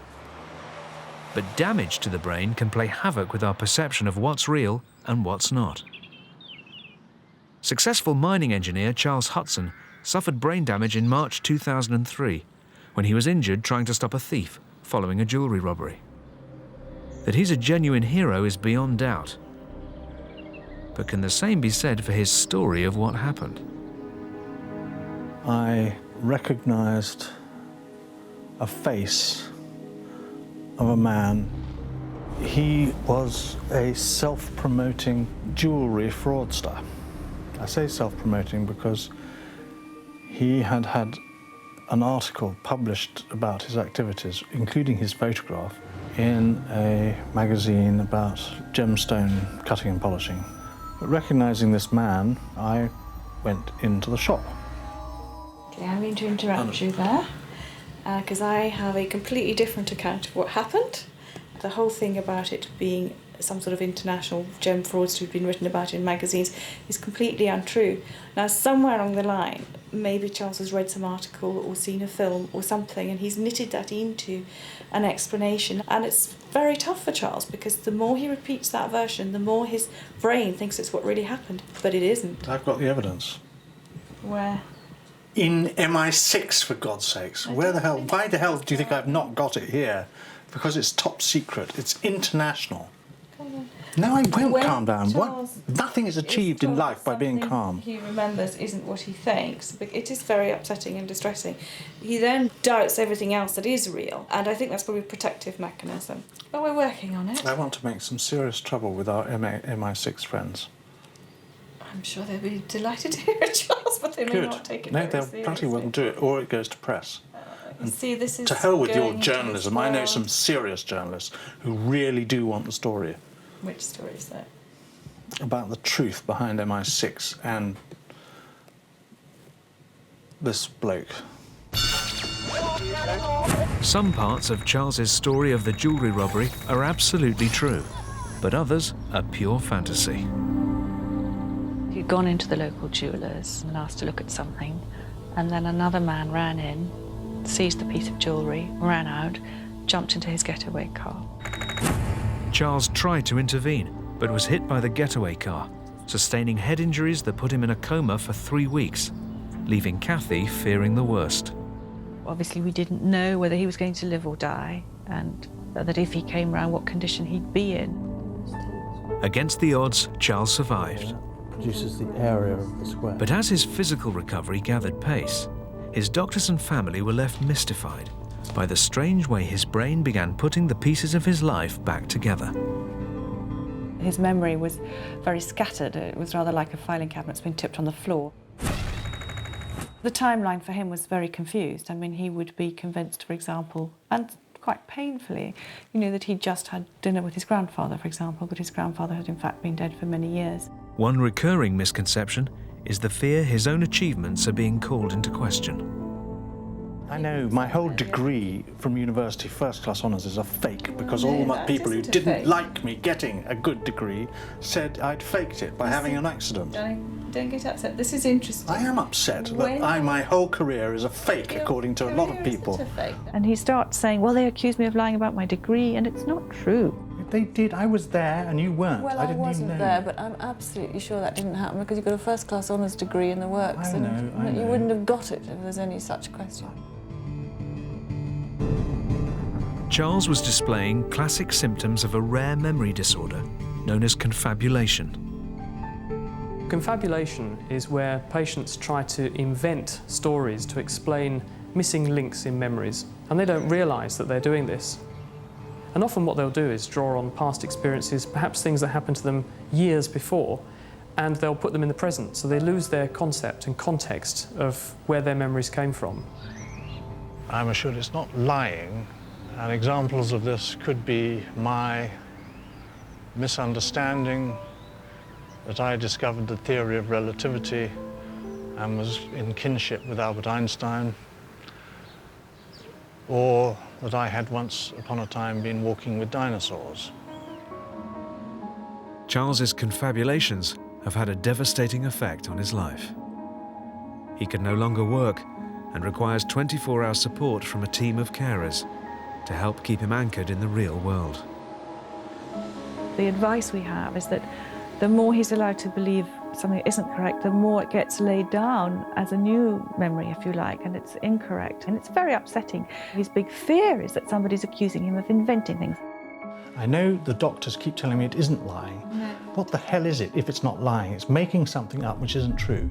But damage to the brain can play havoc with our perception of what's real and what's not. Successful mining engineer Charles Hudson suffered brain damage in March 2003 when he was injured trying to stop a thief following a jewelry robbery. That he's a genuine hero is beyond doubt. But can the same be said for his story of what happened? I recognized a face of a man. He was a self-promoting jewelry fraudster. I say self-promoting because he had had an article published about his activities, including his photograph, in a magazine about gemstone cutting and polishing. But recognizing this man, I went into the shop. Okay, I mean to interrupt you there, because I have a completely different account of what happened. The whole thing about it being some sort of international gem fraudster who'd been written about in magazines is completely untrue. Now, somewhere along the line, maybe Charles has read some article or seen a film or something, and he's knitted that into an explanation. And it's very tough for Charles, because the more he repeats that version, the more his brain thinks it's what really happened, but it isn't. I've got the evidence. Where? In MI6, for God's sakes. Why the hell do you think I've not got it here? Because it's top secret. It's international. No, I won't calm down. Nothing is achieved in life by being calm. He remembers isn't what he thinks. But it is very upsetting and distressing. He then doubts everything else that is real, and I think that's probably a protective mechanism. But we're working on it. I want to make some serious trouble with our MI6 friends. I'm sure they'll be delighted to hear it, Charles, but they may not take it very seriously. No, they'll bloody well do it, or it goes to press. See, this is to hell with your journalism. I know some serious journalists who really do want the story. Which story is that? About the truth behind MI6 and this bloke. Some parts of Charles's story of the jewelry robbery are absolutely true, but others are pure fantasy. He'd gone into the local jewellers and asked to look at something, and then another man ran in, seized the piece of jewellery, ran out, jumped into his getaway car. Charles tried to intervene, but was hit by the getaway car, sustaining head injuries that put him in a coma for 3 weeks, leaving Kathy fearing the worst. Obviously, we didn't know whether he was going to live or die, and that if he came round, what condition he'd be in. Against the odds, Charles survived. Produces the area of the square. But as his physical recovery gathered pace, his doctors and family were left mystified by the strange way his brain began putting the pieces of his life back together. His memory was very scattered. It was rather like a filing cabinet's been tipped on the floor. The timeline for him was very confused. I mean, he would be convinced, for example, and quite painfully, that he'd just had dinner with his grandfather, for example, but his grandfather had in fact been dead for many years. One recurring misconception is the fear his own achievements are being called into question. I know, my whole degree from university, first-class honours, is a fake because all my people who didn't like me getting a good degree said I'd faked it by having an accident. Don't get upset. This is interesting. I am upset that my whole career is a fake, according to a lot of people. And he starts saying, well, they accused me of lying about my degree, and it's not true. They did. I was there and you weren't. Well, I wasn't there, but I'm absolutely sure that didn't happen because you've got a first-class honours degree in the works. I know. You wouldn't have got it if there's any such question. Charles was displaying classic symptoms of a rare memory disorder known as confabulation. Confabulation is where patients try to invent stories to explain missing links in memories, and they don't realise that they're doing this. And often what they'll do is draw on past experiences, perhaps things that happened to them years before, and they'll put them in the present, so they lose their concept and context of where their memories came from. I'm assured it's not lying, and examples of this could be my misunderstanding that I discovered the theory of relativity and was in kinship with Albert Einstein, or that I had once upon a time been walking with dinosaurs. Charles's confabulations have had a devastating effect on his life. He can no longer work and requires 24-hour support from a team of carers to help keep him anchored in the real world. The advice we have is that the more he's allowed to believe something isn't correct, the more it gets laid down as a new memory, if you like, and it's incorrect. And it's very upsetting. His big fear is that somebody's accusing him of inventing things. I know the doctors keep telling me it isn't lying. No. What the hell is it if it's not lying? It's making something up which isn't true.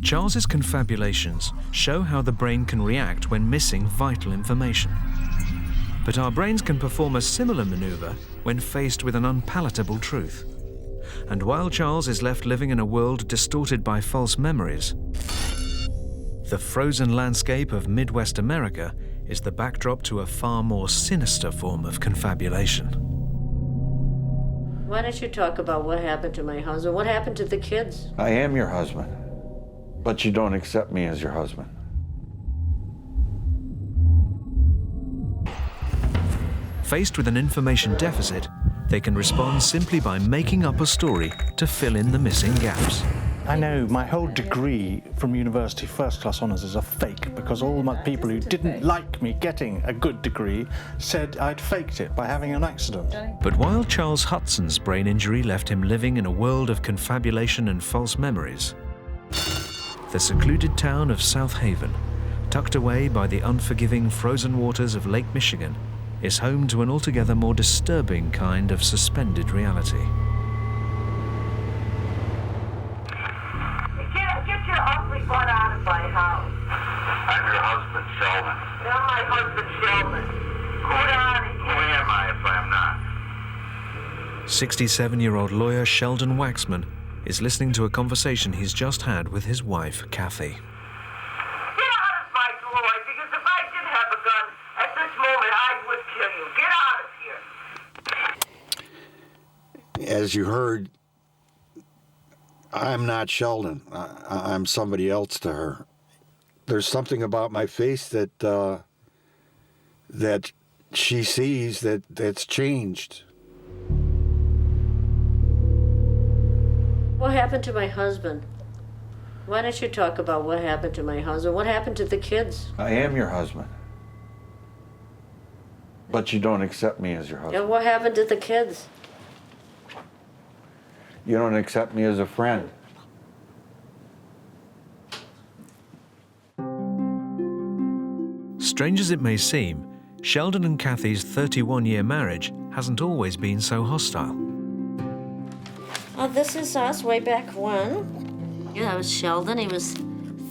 Charles's confabulations show how the brain can react when missing vital information. But our brains can perform a similar maneuver when faced with an unpalatable truth. And while Charles is left living in a world distorted by false memories, the frozen landscape of Midwest America is the backdrop to a far more sinister form of confabulation. Why don't you talk about what happened to my husband? What happened to the kids? I am your husband, but you don't accept me as your husband. Faced with an information deficit, they can respond simply by making up a story to fill in the missing gaps. I know, my whole degree from university, first-class honours, is a fake because all my people who didn't like me getting a good degree said I'd faked it by having an accident. But while Charles Hudson's brain injury left him living in a world of confabulation and false memories, the secluded town of South Haven, tucked away by the unforgiving frozen waters of Lake Michigan, is home to an altogether more disturbing kind of suspended reality. Get your ugly butt out of my house. I'm your husband, Sheldon. You're my husband, Sheldon. Get out of here. Who am I if I'm not? 67-year-old lawyer Sheldon Waxman is listening to a conversation he's just had with his wife, Kathy. Get out of my door, because if I did have a gun, at this moment I would kill you. Get out of here. As you heard, I'm not Sheldon. I'm somebody else to her. There's something about my face that that she sees that's changed. What happened to my husband? Why don't you talk about what happened to my husband? What happened to the kids? I am your husband, but you don't accept me as your husband. And what happened to the kids? You don't accept me as a friend. Strange as it may seem, Sheldon and Kathy's 31-year marriage hasn't always been so hostile. Oh, this is us way back when. Yeah, I was Sheldon. He was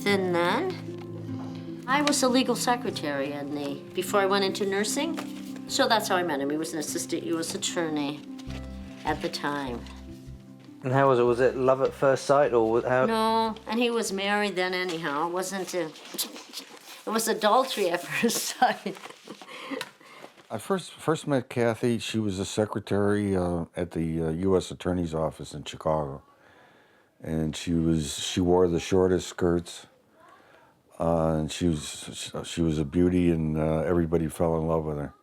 thin then. I was a legal secretary before I went into nursing. So that's how I met him. He was an assistant U.S. attorney at the time. And how was it? Was it love at first sight, or how? No, and he was married then anyhow. It wasn't it was adultery at first sight. I first met Kathy. She was a secretary at the U.S. Attorney's office in Chicago, and she wore the shortest skirts. And she was a beauty, and everybody fell in love with her.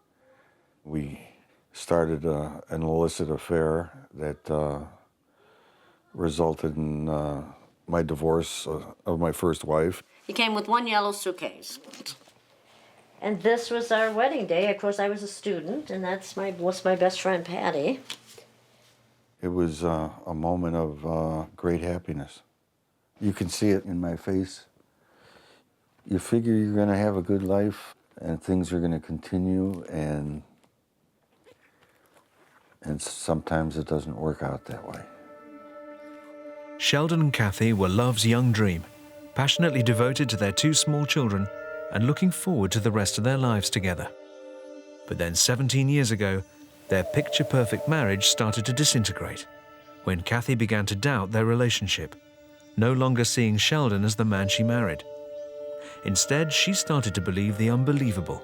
We started an illicit affair that resulted in my divorce of my first wife. He came with one yellow suitcase. And this was our wedding day. Of course, I was a student, and that's my best friend, Patty. It was a moment of great happiness. You can see it in my face. You figure you're going to have a good life, and things are going to continue, and sometimes it doesn't work out that way. Sheldon and Kathy were love's young dream, passionately devoted to their two small children and looking forward to the rest of their lives together. But then 17 years ago, their picture-perfect marriage started to disintegrate when Kathy began to doubt their relationship, no longer seeing Sheldon as the man she married. Instead, she started to believe the unbelievable,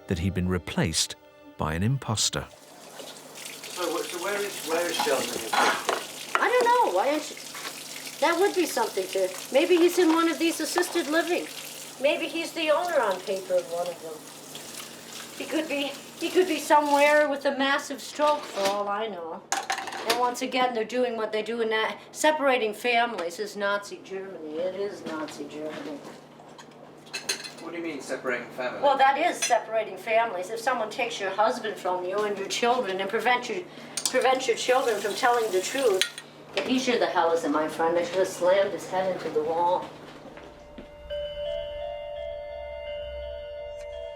that he'd been replaced by an impostor. So where is Sheldon? I don't know. Why don't you? That would be something to... Maybe he's in one of these assisted living. Maybe he's the owner on paper of one of them. He could be somewhere with a massive stroke, for all I know. And once again, they're doing what they do in that... Separating families is Nazi Germany. It is Nazi Germany. What do you mean, separating families? Well, that is separating families. If someone takes your husband from you and your children and prevent your children from telling the truth, if he sure the hell isn't my friend, I should have slammed his head into the wall.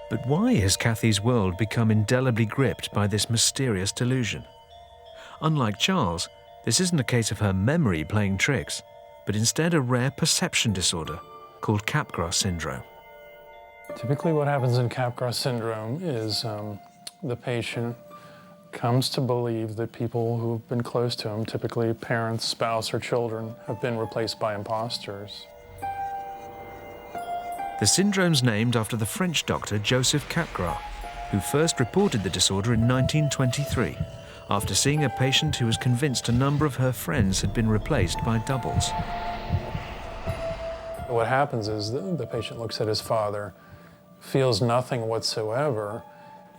But why has Kathy's world become indelibly gripped by this mysterious delusion? Unlike Charles, this isn't a case of her memory playing tricks, but instead a rare perception disorder called Capgras syndrome. Typically what happens in Capgras syndrome is the patient comes to believe that people who've been close to him, typically parents, spouse, or children, have been replaced by imposters. The syndrome's named after the French doctor Joseph Capgras, who first reported the disorder in 1923, after seeing a patient who was convinced a number of her friends had been replaced by doubles. What happens is the patient looks at his father, feels nothing whatsoever,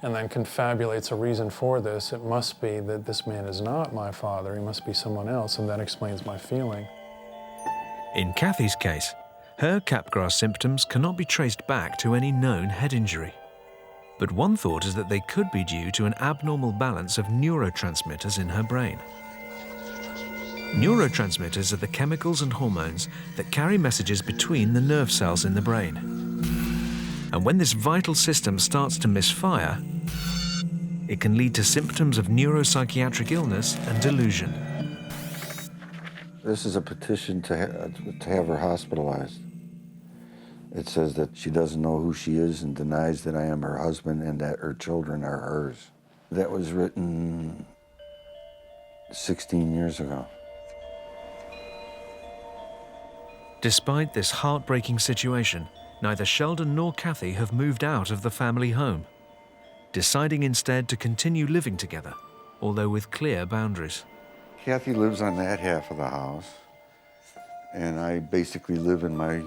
and then confabulates a reason for this. It must be that this man is not my father, he must be someone else, and that explains my feeling. In Kathy's case, her Capgras symptoms cannot be traced back to any known head injury. But one thought is that they could be due to an abnormal balance of neurotransmitters in her brain. Neurotransmitters are the chemicals and hormones that carry messages between the nerve cells in the brain. And when this vital system starts to misfire, it can lead to symptoms of neuropsychiatric illness and delusion. This is a petition to have her hospitalized. It says that she doesn't know who she is and denies that I am her husband and that her children are hers. That was written 16 years ago. Despite this heartbreaking situation, neither Sheldon nor Kathy have moved out of the family home, deciding instead to continue living together, although with clear boundaries. Kathy lives on that half of the house, and I basically live in my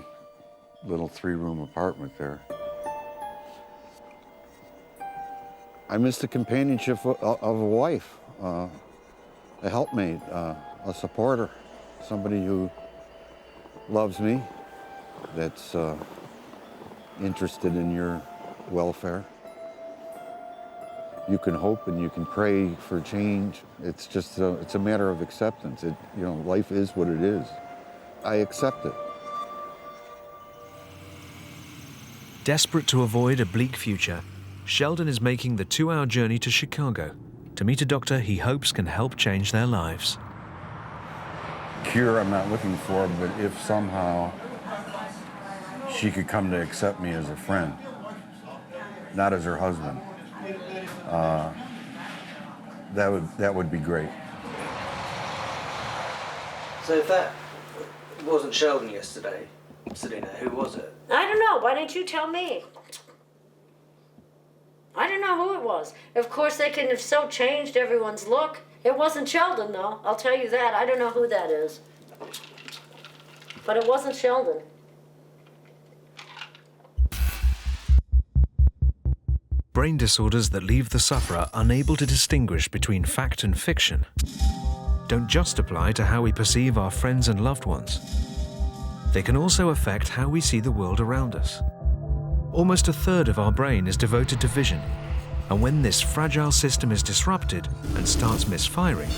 little 3-room apartment there. I miss the companionship of a wife, a helpmate, a supporter, somebody who loves me, that's interested in your welfare. You can hope and you can pray for change. It's just it's a matter of acceptance. Life is what it is. I accept it. Desperate to avoid a bleak future, Sheldon is making the 2-hour journey to Chicago to meet a doctor he hopes can help change their lives. Cure I'm not looking for, but if somehow she could come to accept me as a friend, not as her husband, that would be great. So if that wasn't Sheldon yesterday, Selena, who was it? I don't know. Why didn't you tell me? I don't know who it was. Of course, they can have so changed everyone's look. It wasn't Sheldon, though. I'll tell you that. I don't know who that is. But it wasn't Sheldon. Brain disorders that leave the sufferer unable to distinguish between fact and fiction don't just apply to how we perceive our friends and loved ones. They can also affect how we see the world around us. Almost a third of our brain is devoted to vision, and when this fragile system is disrupted and starts misfiring,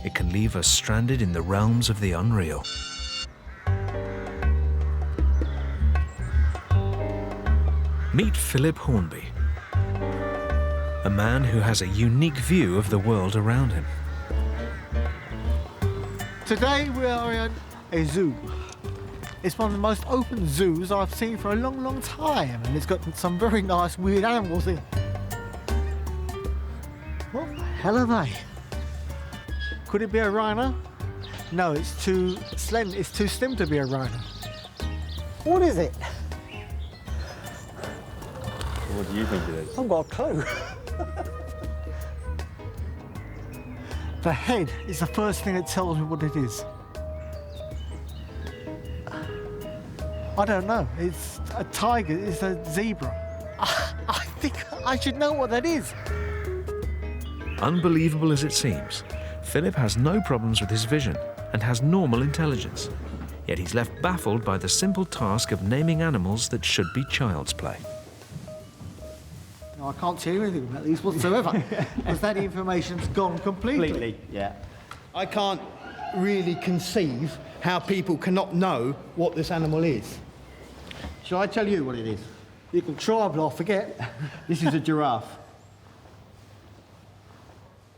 it can leave us stranded in the realms of the unreal. Meet Philip Hornby, a man who has a unique view of the world around him. Today we are in a zoo. It's one of the most open zoos I've seen for a long, long time, and it's got some very nice, weird animals in. What the hell are they? Could it be a rhino? No, it's too slim. It's too slim to be a rhino. What is it? What do you think it is? I've got a clue. The head is the first thing that tells me what it is. I don't know. It's a tiger. It's a zebra. I think I should know what that is. Unbelievable as it seems, Philip has no problems with his vision and has normal intelligence. Yet he's left baffled by the simple task of naming animals that should be child's play. No, I can't tell you anything about these whatsoever, because that information's gone completely. Yeah. I can't really conceive how people cannot know what this animal is. Shall I tell you what it is? You can try, but I'll forget. This is a giraffe.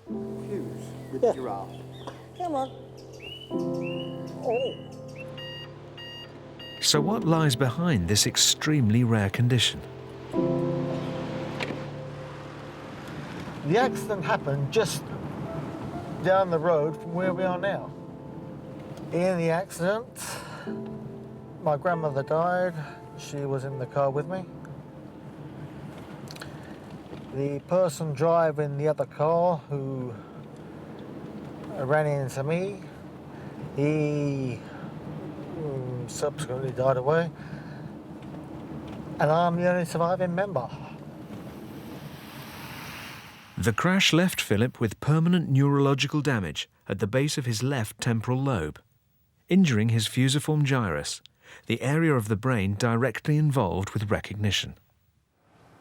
With the giraffe. Come on. Oh. So what lies behind this extremely rare condition? The accident happened just down the road from where we are now. In the accident, my grandmother died. She was in the car with me. The person driving the other car who ran into me, he subsequently died away. And I'm the only surviving member. The crash left Philip with permanent neurological damage at the base of his left temporal lobe, injuring his fusiform gyrus, the area of the brain directly involved with recognition.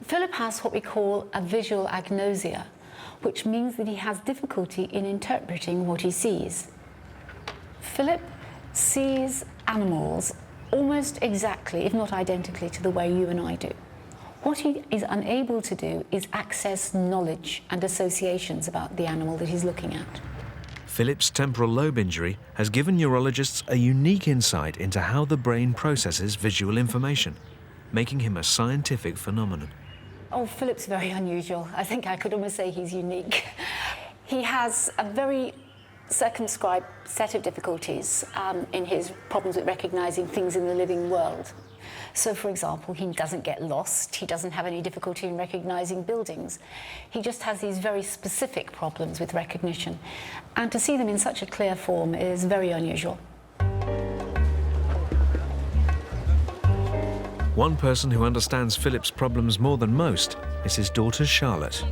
Philip has what we call a visual agnosia, which means that he has difficulty in interpreting what he sees. Philip sees animals almost exactly, if not identically, to the way you and I do. What he is unable to do is access knowledge and associations about the animal that he's looking at. Philip's temporal lobe injury has given neurologists a unique insight into how the brain processes visual information, making him a scientific phenomenon. Oh, Philip's very unusual. I think I could almost say he's unique. He has a very circumscribed set of difficulties in his problems with recognizing things in the living world. So, for example, he doesn't get lost, he doesn't have any difficulty in recognizing buildings. He just has these very specific problems with recognition. And to see them in such a clear form is very unusual. One person who understands Philip's problems more than most is his daughter Charlotte.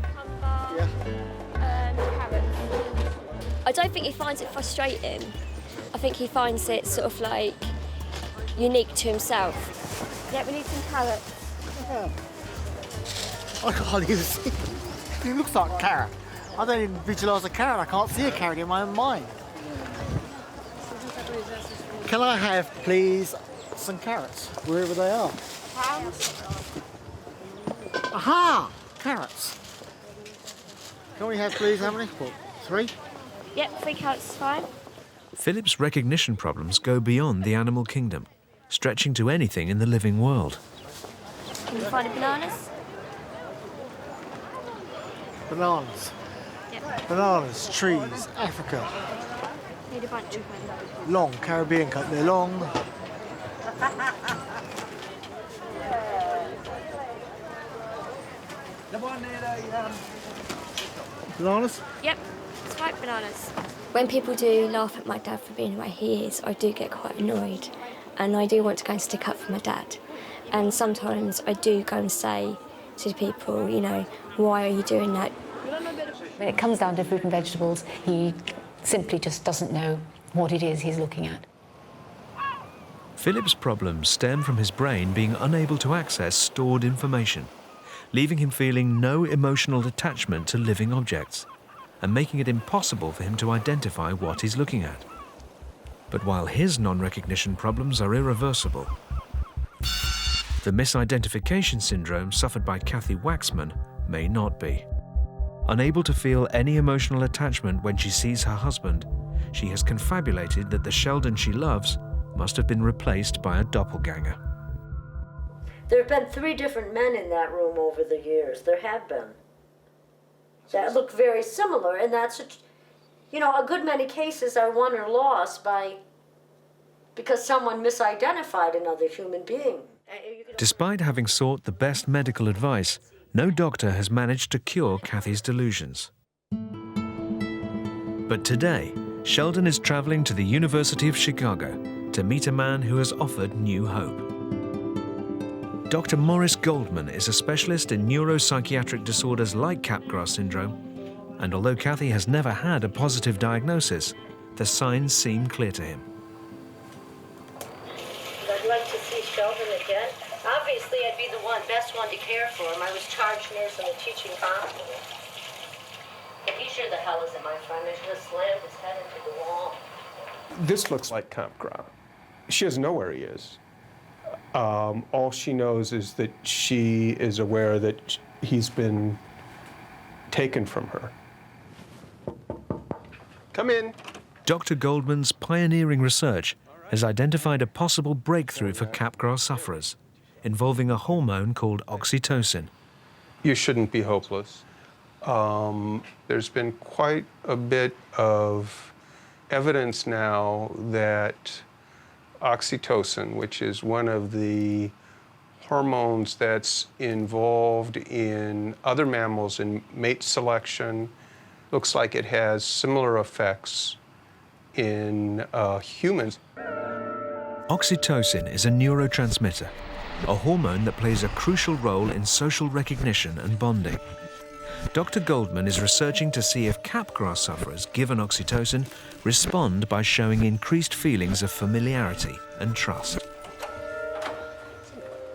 I don't think he finds it frustrating. I think he finds it sort of like unique to himself. Yeah, we need some carrots. I can't even see. It looks like a carrot. I don't even visualise a carrot. I can't see a carrot in my own mind. Can I have, please, some carrots, wherever they are? Aha! Carrots. Can we have, please, how many? What, 3? Yep, 3 carrots is fine. Philip's recognition problems go beyond the animal kingdom, stretching to anything in the living world. Can you find bananas? Bananas. Yep. Bananas, trees, Africa. Need a bunch of them. Long, Caribbean cut, they're long. Bananas? Yep, it's right, bananas. When people do laugh at my dad for being the way he is, I do get quite annoyed. And I do want to go and stick up for my dad. And sometimes I do go and say to people, you know, why are you doing that? When it comes down to fruit and vegetables, he simply just doesn't know what it is he's looking at. Philip's problems stem from his brain being unable to access stored information, leaving him feeling no emotional attachment to living objects, and making it impossible for him to identify what he's looking at. But while his non-recognition problems are irreversible, the misidentification syndrome suffered by Kathy Waxman may not be. Unable to feel any emotional attachment when she sees her husband, she has confabulated that the Sheldon she loves must have been replaced by a doppelganger. There have been 3 different men in that room over the years. There have been. That look very similar, and that's, you know, a good many cases are won or lost because someone misidentified another human being. Despite having sought the best medical advice, no doctor has managed to cure Kathy's delusions. But today, Sheldon is traveling to the University of Chicago to meet a man who has offered new hope. Dr. Morris Goldman is a specialist in neuropsychiatric disorders like Capgras syndrome, and although Kathy has never had a positive diagnosis, the signs seem clear to him. I'd like to see Sheldon again. Obviously, I'd be the best one to care for him. I was charge nurse in a teaching hospital. But he sure the hell isn't my friend. I should have slammed his head into the wall. This looks like Capgras. She doesn't know where he is. All she knows is that she is aware that he's been taken from her. Come in. Dr. Goldman's pioneering research has identified a possible breakthrough for Capgras sufferers, involving a hormone called oxytocin. You shouldn't be hopeless. There's been quite a bit of evidence now that oxytocin, which is one of the hormones that's involved in other mammals in mate selection, looks like it has similar effects in humans. Oxytocin is a neurotransmitter, a hormone that plays a crucial role in social recognition and bonding. Dr. Goldman is researching to see if Capgras sufferers given oxytocin respond by showing increased feelings of familiarity and trust.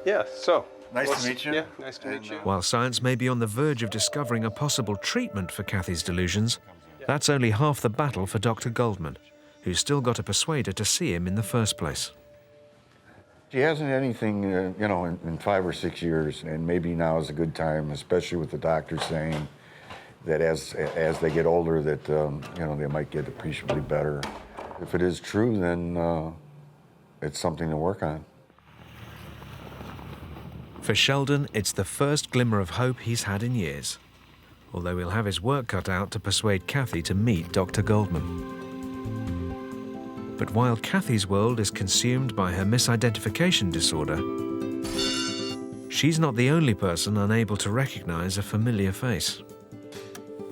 Yeah, so. Nice to meet you. Yeah, nice to meet you. While science may be on the verge of discovering a possible treatment for Kathy's delusions, that's only half the battle for Dr. Goldman, who's still got to persuade her to see him in the first place. She hasn't had anything, you know, in 5 or 6 years, and maybe now is a good time, especially with the doctor saying that as they get older, that you know, they might get appreciably better. If it is true, then it's something to work on. For Sheldon, it's the first glimmer of hope he's had in years, although he'll have his work cut out to persuade Kathy to meet Dr. Goldman. But while Kathy's world is consumed by her misidentification disorder, she's not the only person unable to recognize a familiar face.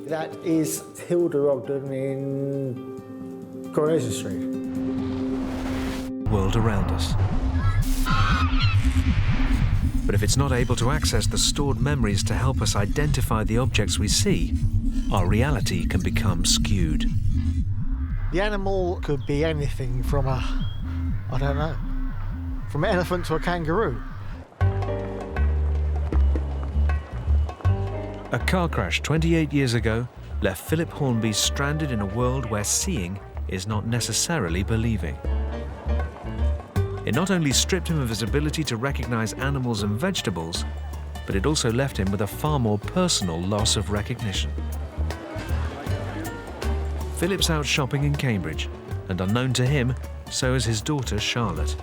That is Hilda Ogden in Coronation Street. World around us. But if it's not able to access the stored memories to help us identify the objects we see, our reality can become skewed. The animal could be anything from I don't know, from an elephant to a kangaroo. A car crash 28 years ago left Philip Hornby stranded in a world where seeing is not necessarily believing. It not only stripped him of his ability to recognize animals and vegetables, but it also left him with a far more personal loss of recognition. Philip's out shopping in Cambridge, and unknown to him, so is his daughter Charlotte.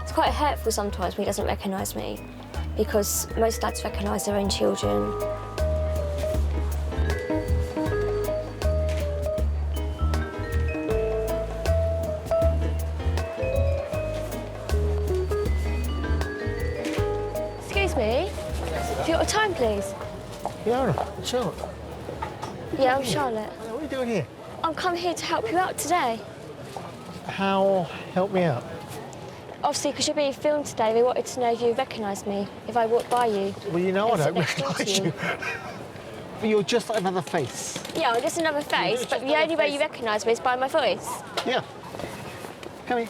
It's quite hurtful sometimes when he doesn't recognise me, because most dads recognise their own children. Excuse me, have you got a time, please? Yeah, Charlotte. Yeah, I'm Charlotte. What are you doing here? I'm come here to help you out today. How? Help me out. Obviously, because you're being filmed today, they wanted to know if you recognise me, if I walk by you. Well, you know I and don't sit next door to recognise you. But you're just like another face. Yeah, I'm just another face, but the only way you recognise me is by my voice. Yeah. Come here.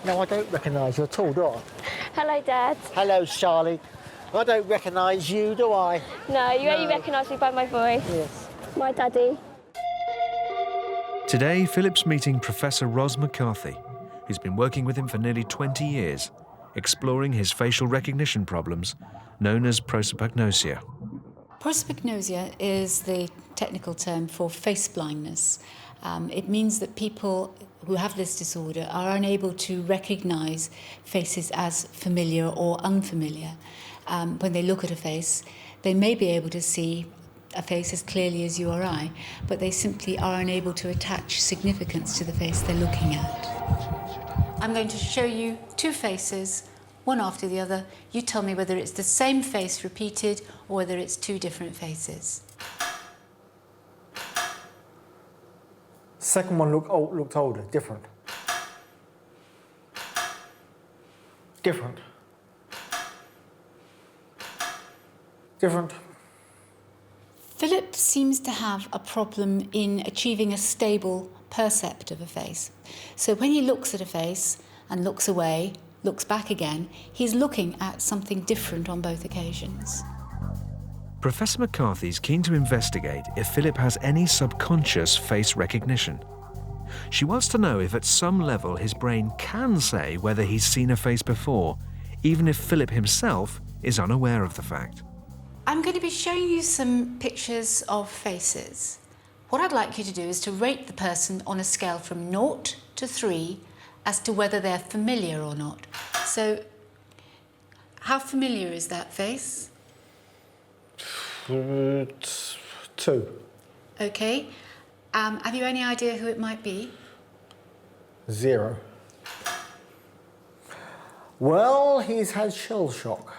No, I don't recognise you at all, do I? Hello, Dad. Hello, Charlie. I don't recognise you, do I? No, you only recognise me by my voice. Yes. My daddy. Today, Philip's meeting Professor Ros McCarthy, who's been working with him for nearly 20 years, exploring his facial recognition problems, known as prosopagnosia. Prosopagnosia is the technical term for face blindness. It means that people who have this disorder are unable to recognise faces as familiar or unfamiliar. When they look at a face, they may be able to see a face as clearly as you or I, but they simply are unable to attach significance to the face they're looking at. I'm going to show you two faces, one after the other. You tell me whether it's the same face repeated or whether it's two different faces. Second one looked older, different. Different. Different. Philip seems to have a problem in achieving a stable percept of a face. So when he looks at a face and looks away, looks back again, he's looking at something different on both occasions. Professor McCarthy's keen to investigate if Philip has any subconscious face recognition. She wants to know if at some level his brain can say whether he's seen a face before, even if Philip himself is unaware of the fact. I'm going to be showing you some pictures of faces. What I'd like you to do is to rate the person on a scale from 0 to 3 as to whether they're familiar or not. So, how familiar is that face? 2. Okay. Have you any idea who it might be? 0. Well, he's had shell shock.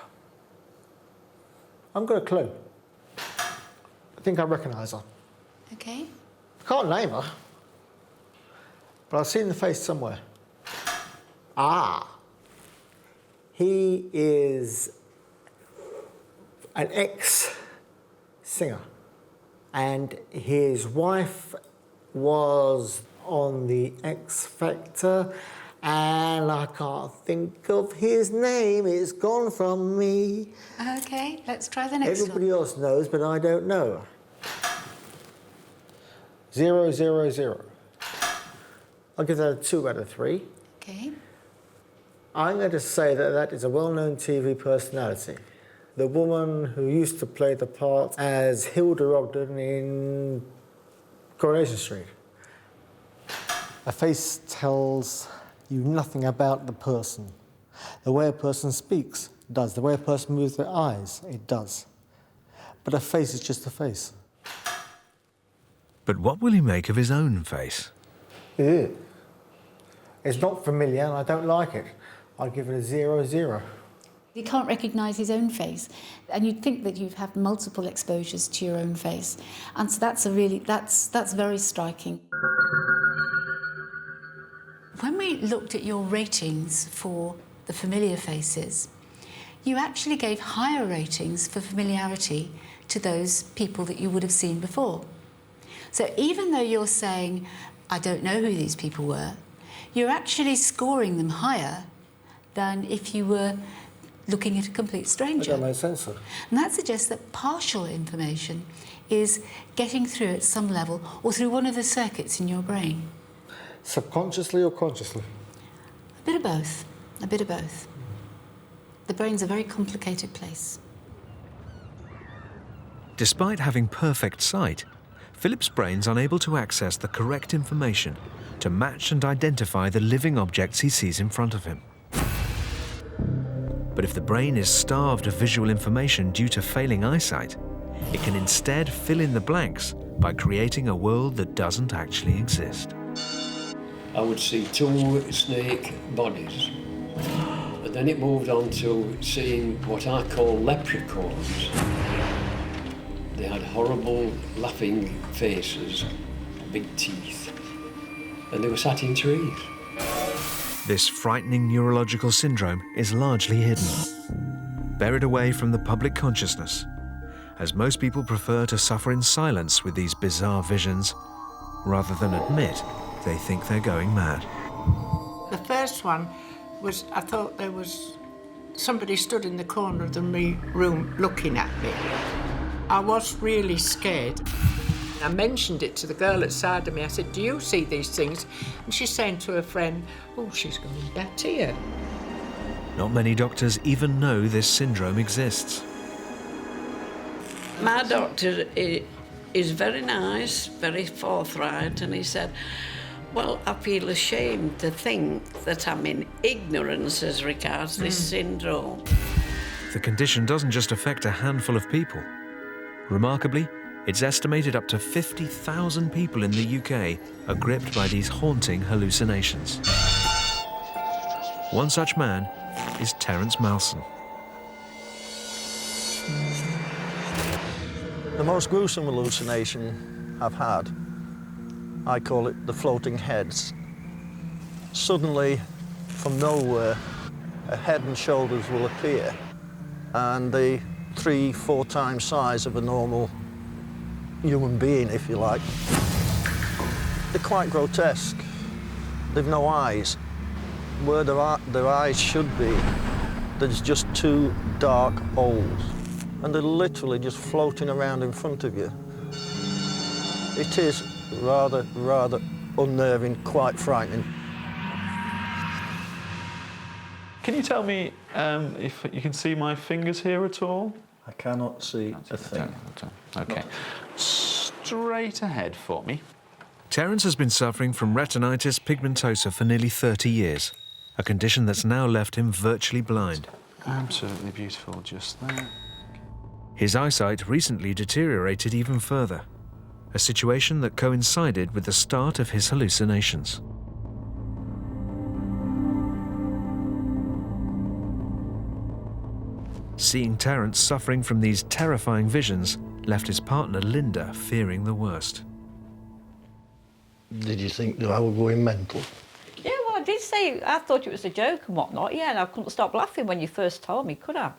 I've got a clue. I think I recognise her. Okay. I can't name her, but I've seen the face somewhere. Ah. He is an ex-singer, and his wife was on the X Factor, and I can't think of his name. It's gone from me. Okay, let's try the next Everybody else knows, but I don't know. 0, 0, 0. I'll give that a 2 out of 3. Okay. I'm going to say that that is a well-known TV personality. The woman who used to play the part as Hilda Ogden in Coronation Street. A face tells you nothing about the person. The way a person speaks does. The way a person moves their eyes, it does. But a face is just a face. But what will he make of his own face? Yeah. It's not familiar and I don't like it. I'd give it a 0, 0. He can't recognise his own face, and you'd think that you've had multiple exposures to your own face, and so that's very striking. When we looked at your ratings for the familiar faces, you actually gave higher ratings for familiarity to those people that you would have seen before. So even though you're saying, I don't know who these people were, you're actually scoring them higher than if you were looking at a complete stranger. That makes sense, sir. And that suggests that partial information is getting through at some level or through one of the circuits in your brain. Subconsciously or consciously? A bit of both. A bit of both. The brain's a very complicated place. Despite having perfect sight, Philip's brain's unable to access the correct information to match and identify the living objects he sees in front of him. But if the brain is starved of visual information due to failing eyesight, it can instead fill in the blanks by creating a world that doesn't actually exist. I would see 2 snake bodies, and then it moved on to seeing what I call leprechauns. They had horrible laughing faces, big teeth, and they were sat in trees. This frightening neurological syndrome is largely hidden, buried away from the public consciousness, as most people prefer to suffer in silence with these bizarre visions, rather than admit they think they're going mad. The first one was, I thought there was somebody stood in the corner of the room looking at me. I was really scared. I mentioned it to the girl outside of me. I said, do you see these things? And she's saying to her friend, oh, she's going back to you. Not many doctors even know this syndrome exists. My doctor is very nice, very forthright, and he said, well, I feel ashamed to think that I'm in ignorance as regards this syndrome. The condition doesn't just affect a handful of people. Remarkably, it's estimated up to 50,000 people in the UK are gripped by these haunting hallucinations. One such man is Terence Malson. The most gruesome hallucination I've had, I call it the floating heads. Suddenly, from nowhere, a head and shoulders will appear, and they're 3-4 times size of a normal human being, if you like. They're quite grotesque. They've no eyes. Where their eyes should be, there's just 2 dark holes, and they're literally just floating around in front of you. It is rather unnerving, quite frightening. Can you tell me if you can see my fingers here at all? I cannot see a thing. Okay. Straight ahead for me. Terence has been suffering from retinitis pigmentosa for nearly 30 years, a condition that's now left him virtually blind. Absolutely beautiful, just there. His eyesight recently deteriorated even further, a situation that coincided with the start of his hallucinations. Seeing Terence suffering from these terrifying visions left his partner Linda fearing the worst. Did you think that I was going mental? Yeah, well, I did say I thought it was a joke and whatnot, yeah, and I couldn't stop laughing when you first told me, could I?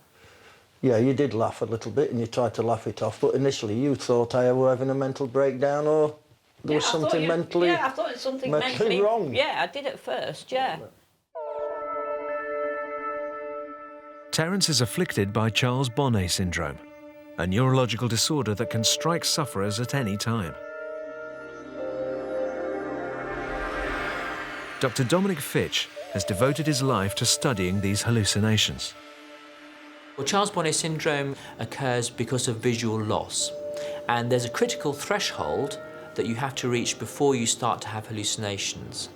Yeah, you did laugh a little bit and you tried to laugh it off, but initially you thought I were having a mental breakdown or there was something mentally... Yeah, I thought it was something mentally wrong. Yeah, I did at first, yeah. Terence is afflicted by Charles Bonnet syndrome, a neurological disorder that can strike sufferers at any time. Dr. Dominic Fitch has devoted his life to studying these hallucinations. Well, Charles Bonnet syndrome occurs because of visual loss, and there's a critical threshold that you have to reach before you start to have hallucinations.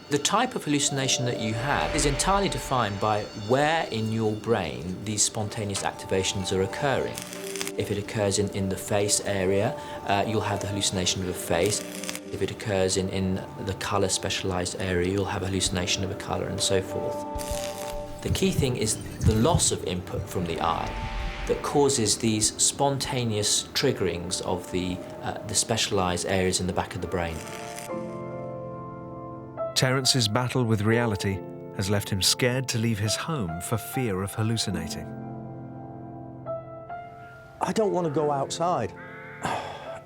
The type of hallucination that you have is entirely defined by where in your brain these spontaneous activations are occurring. If it occurs in the face area, you'll have the hallucination of a face. If it occurs in the colour specialised area, you'll have a hallucination of a colour and so forth. The key thing is the loss of input from the eye that causes these spontaneous triggerings of the specialised areas in the back of the brain. Terence's battle with reality has left him scared to leave his home for fear of hallucinating. I don't want to go outside.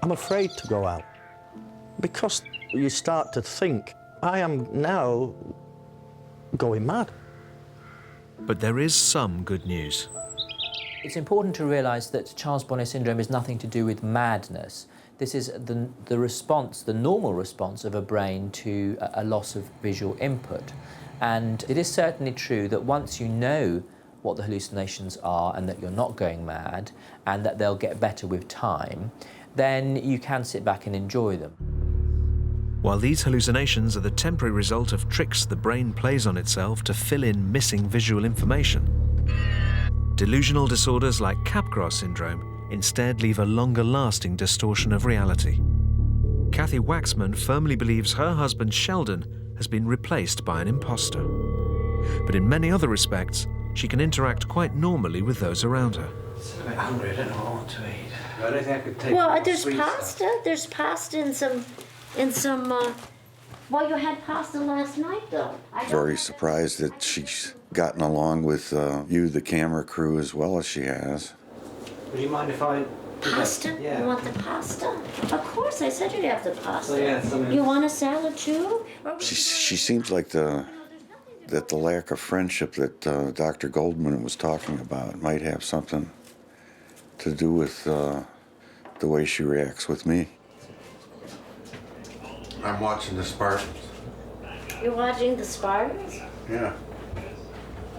I'm afraid to go out. Because you start to think, I am now going mad. But there is some good news. It's important to realise that Charles Bonnet syndrome is nothing to do with madness. This is the response, the normal response of a brain to a loss of visual input. And it is certainly true that once you know what the hallucinations are and that you're not going mad and that they'll get better with time, then you can sit back and enjoy them. While these hallucinations are the temporary result of tricks the brain plays on itself to fill in missing visual information, delusional disorders like Capgras syndrome instead leave a longer-lasting distortion of reality. Kathy Waxman firmly believes her husband Sheldon has been replaced by an impostor. But in many other respects, she can interact quite normally with those around her. I'm a bit hungry, I don't know what I want to eat. I don't think I could take Well, sweet there's pasta and some and some, well, you had pasta last night, though. Very surprised that she's gotten along with you, the camera crew, as well as she has. Do you mind if I... Pasta? Yeah. You want the pasta? Of course, I said you'd have the pasta. So, yeah, You want a salad, too? She seems like that the lack of friendship that Dr. Goldman was talking about might have something to do with the way she reacts with me. I'm watching the Spartans. You're watching the Spartans? Yeah.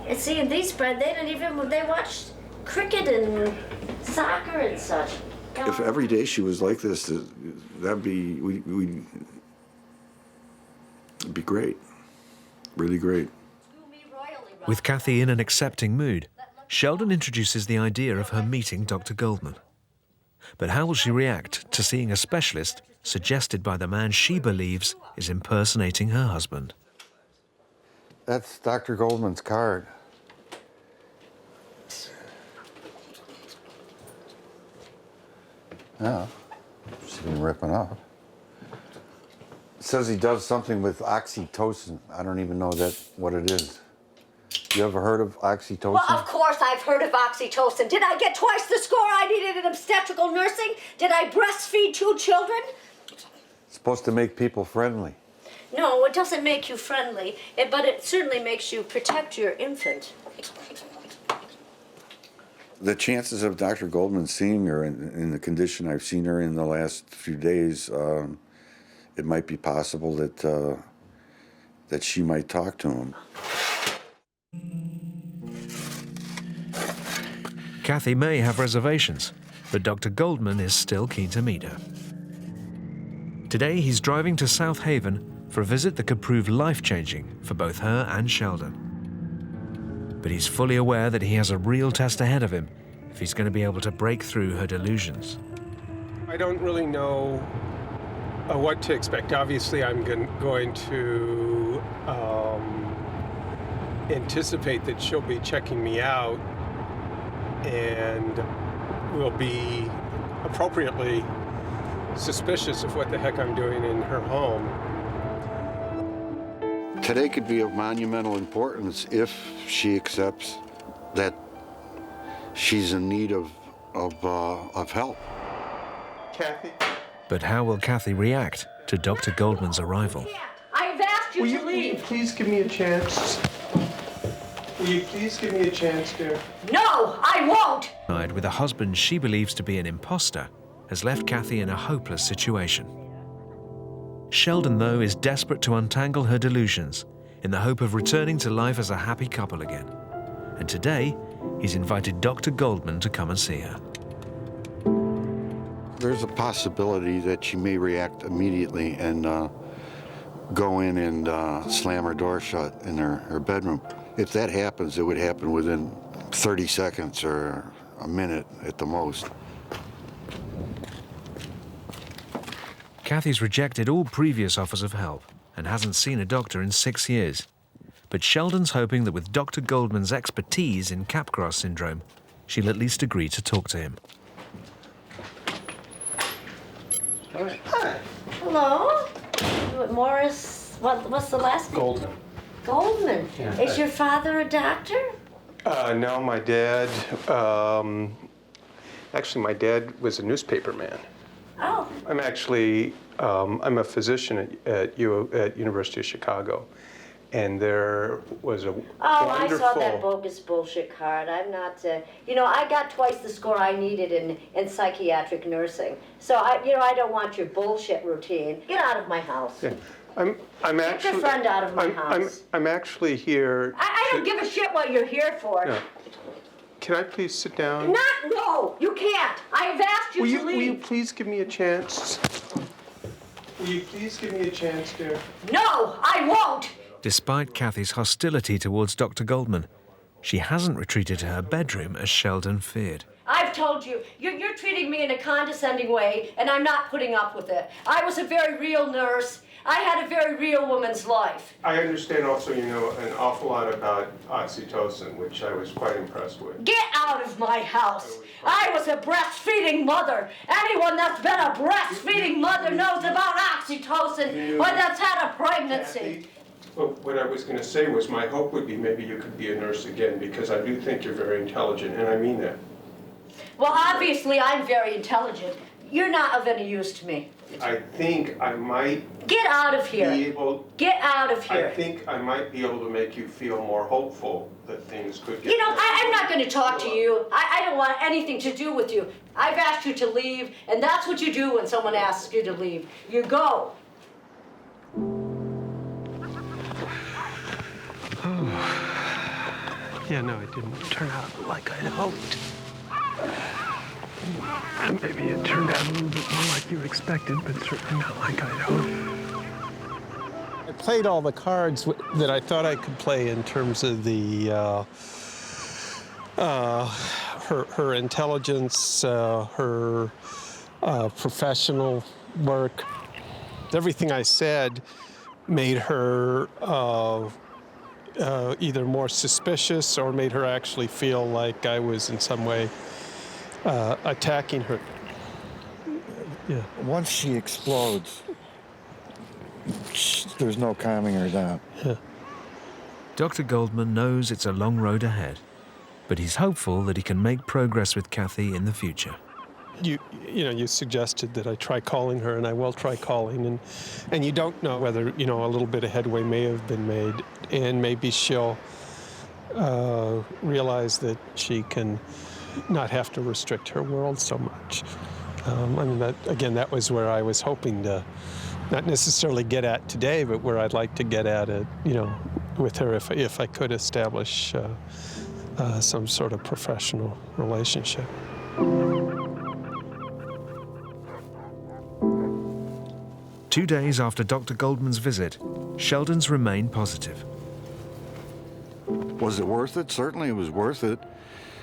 And see, in these spread, they watch cricket and soccer and such. If every day she was like this, that'd be, it'd be great. Really great. With Kathy in an accepting mood, Sheldon introduces the idea of her meeting Dr. Goldman. But how will she react to seeing a specialist suggested by the man she believes is impersonating her husband? That's Dr. Goldman's card. Yeah, she's been ripping up. It says he does something with oxytocin. I don't even know what it is. You ever heard of oxytocin? Well, of course I've heard of oxytocin. Did I get twice the score I needed in obstetrical nursing? Did I breastfeed 2 children? It's supposed to make people friendly. No, it doesn't make you friendly, but it certainly makes you protect your infant. The chances of Dr. Goldman seeing her in the condition I've seen her in the last few days, it might be possible that she might talk to him. Kathy may have reservations, but Dr. Goldman is still keen to meet her. Today, he's driving to South Haven for a visit that could prove life-changing for both her and Sheldon. But he's fully aware that he has a real test ahead of him if he's going to be able to break through her delusions. I don't really know what to expect. Obviously, I'm going to anticipate that she'll be checking me out and will be appropriately suspicious of what the heck I'm doing in her home. Today could be of monumental importance if she accepts that she's in need of help. Kathy? But how will Kathy react to Dr. Goldman's arrival? I've asked you to leave. Will you please give me a chance? Will you please give me a chance, dear? No, I won't! With a husband she believes to be an impostor, has left Kathy in a hopeless situation. Sheldon, though, is desperate to untangle her delusions in the hope of returning to life as a happy couple again. And today, he's invited Dr. Goldman to come and see her. There's a possibility that she may react immediately and go in and slam her door shut in her bedroom. If that happens, it would happen within 30 seconds or a minute at the most. Kathy's rejected all previous offers of help and hasn't seen a doctor in 6 years. But Sheldon's hoping that with Dr. Goldman's expertise in Capgras syndrome, she'll at least agree to talk to him. Hi. Hello. Morris, what's the last name? Goldman. Goldman. Yeah. Is your father a doctor? No, my dad, actually my dad was a newspaper man. Oh. I'm actually, I'm a physician at University of Chicago. And there was a wonderful... I saw that bogus bullshit card. I'm not, I got twice the score I needed in psychiatric nursing. So, I don't want your bullshit routine. Get out of my house. Yeah. I'm actually... Get your friend out of my house. I'm actually here... I don't give a shit what you're here for. No. Can I please sit down? No, you can't. I've asked you to leave. Will you please give me a chance? Will you please give me a chance, dear? No, I won't. Despite Kathy's hostility towards Dr. Goldman, she hasn't retreated to her bedroom as Sheldon feared. I've told you, you're treating me in a condescending way, and I'm not putting up with it. I was a very real nurse. I had a very real woman's life. I understand also you know an awful lot about oxytocin, which I was quite impressed with. Get out of my house. I was a breastfeeding mother. Anyone that's been a breastfeeding mother knows about oxytocin. oxytocin or that's had a pregnancy. Well, what I was going to say was my hope would be maybe you could be a nurse again, because I do think you're very intelligent, and I mean that. Well, obviously I'm very intelligent. You're not of any use to me. I think I might Get out of here. be able... Get out of here. I think I might be able to make you feel more hopeful that things could get You know, better. I'm not going to talk to you. I don't want anything to do with you. I've asked you to leave, and that's what you do when someone asks you to leave. You go. Yeah, no, it didn't turn out like I'd hoped. Maybe it turned out a little bit more like you expected, but certainly not like I'd hoped. I played all the cards that I thought I could play in terms of the her intelligence, her professional work. Everything I said made her either more suspicious or made her actually feel like I was in some way attacking her. Yeah. Once she explodes, there's no calming her down. Yeah. Dr. Goldman knows it's a long road ahead, but he's hopeful that he can make progress with Kathy in the future. You suggested that I try calling her, and I will try calling, and you don't know whether, a little bit of headway may have been made, and maybe she'll realize that she can not have to restrict her world so much. That was where I was hoping to not necessarily get at today, but where I'd like to get at it, with her if I could establish some sort of professional relationship. 2 days after Dr. Goldman's visit, Sheldon's remained positive. Was it worth it? Certainly it was worth it.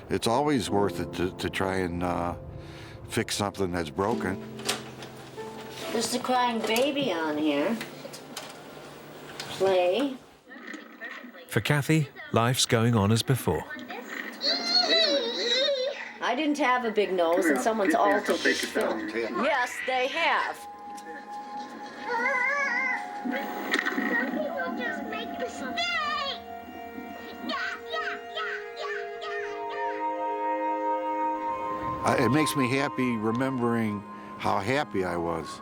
It's always worth it to try and fix something that's broken. There's the crying baby on here. Play. For Kathy, life's going on as before. I didn't have a big nose, and someone's altered this film. Yes, they have. Some people just make mistakes. It makes me happy remembering how happy I was.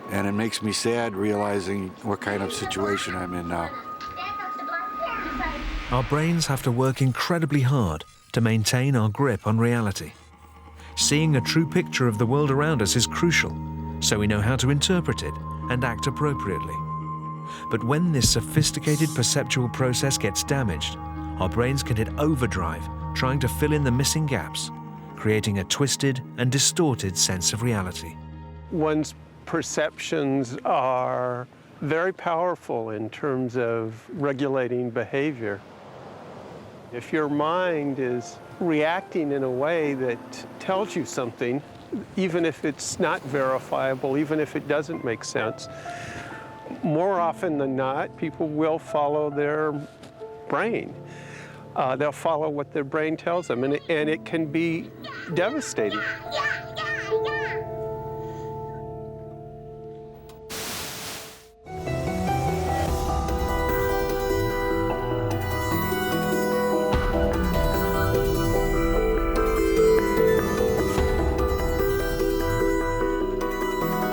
And it makes me sad realizing what kind of situation I'm in now. Our brains have to work incredibly hard to maintain our grip on reality. Seeing a true picture of the world around us is crucial, so we know how to interpret it and act appropriately. But when this sophisticated perceptual process gets damaged, our brains can hit overdrive, trying to fill in the missing gaps, creating a twisted and distorted sense of reality. One's perceptions are very powerful in terms of regulating behavior. If your mind is reacting in a way that tells you something, even if it's not verifiable, even if it doesn't make sense, more often than not, people will follow their brain. They'll follow what their brain tells them, and it can be devastating.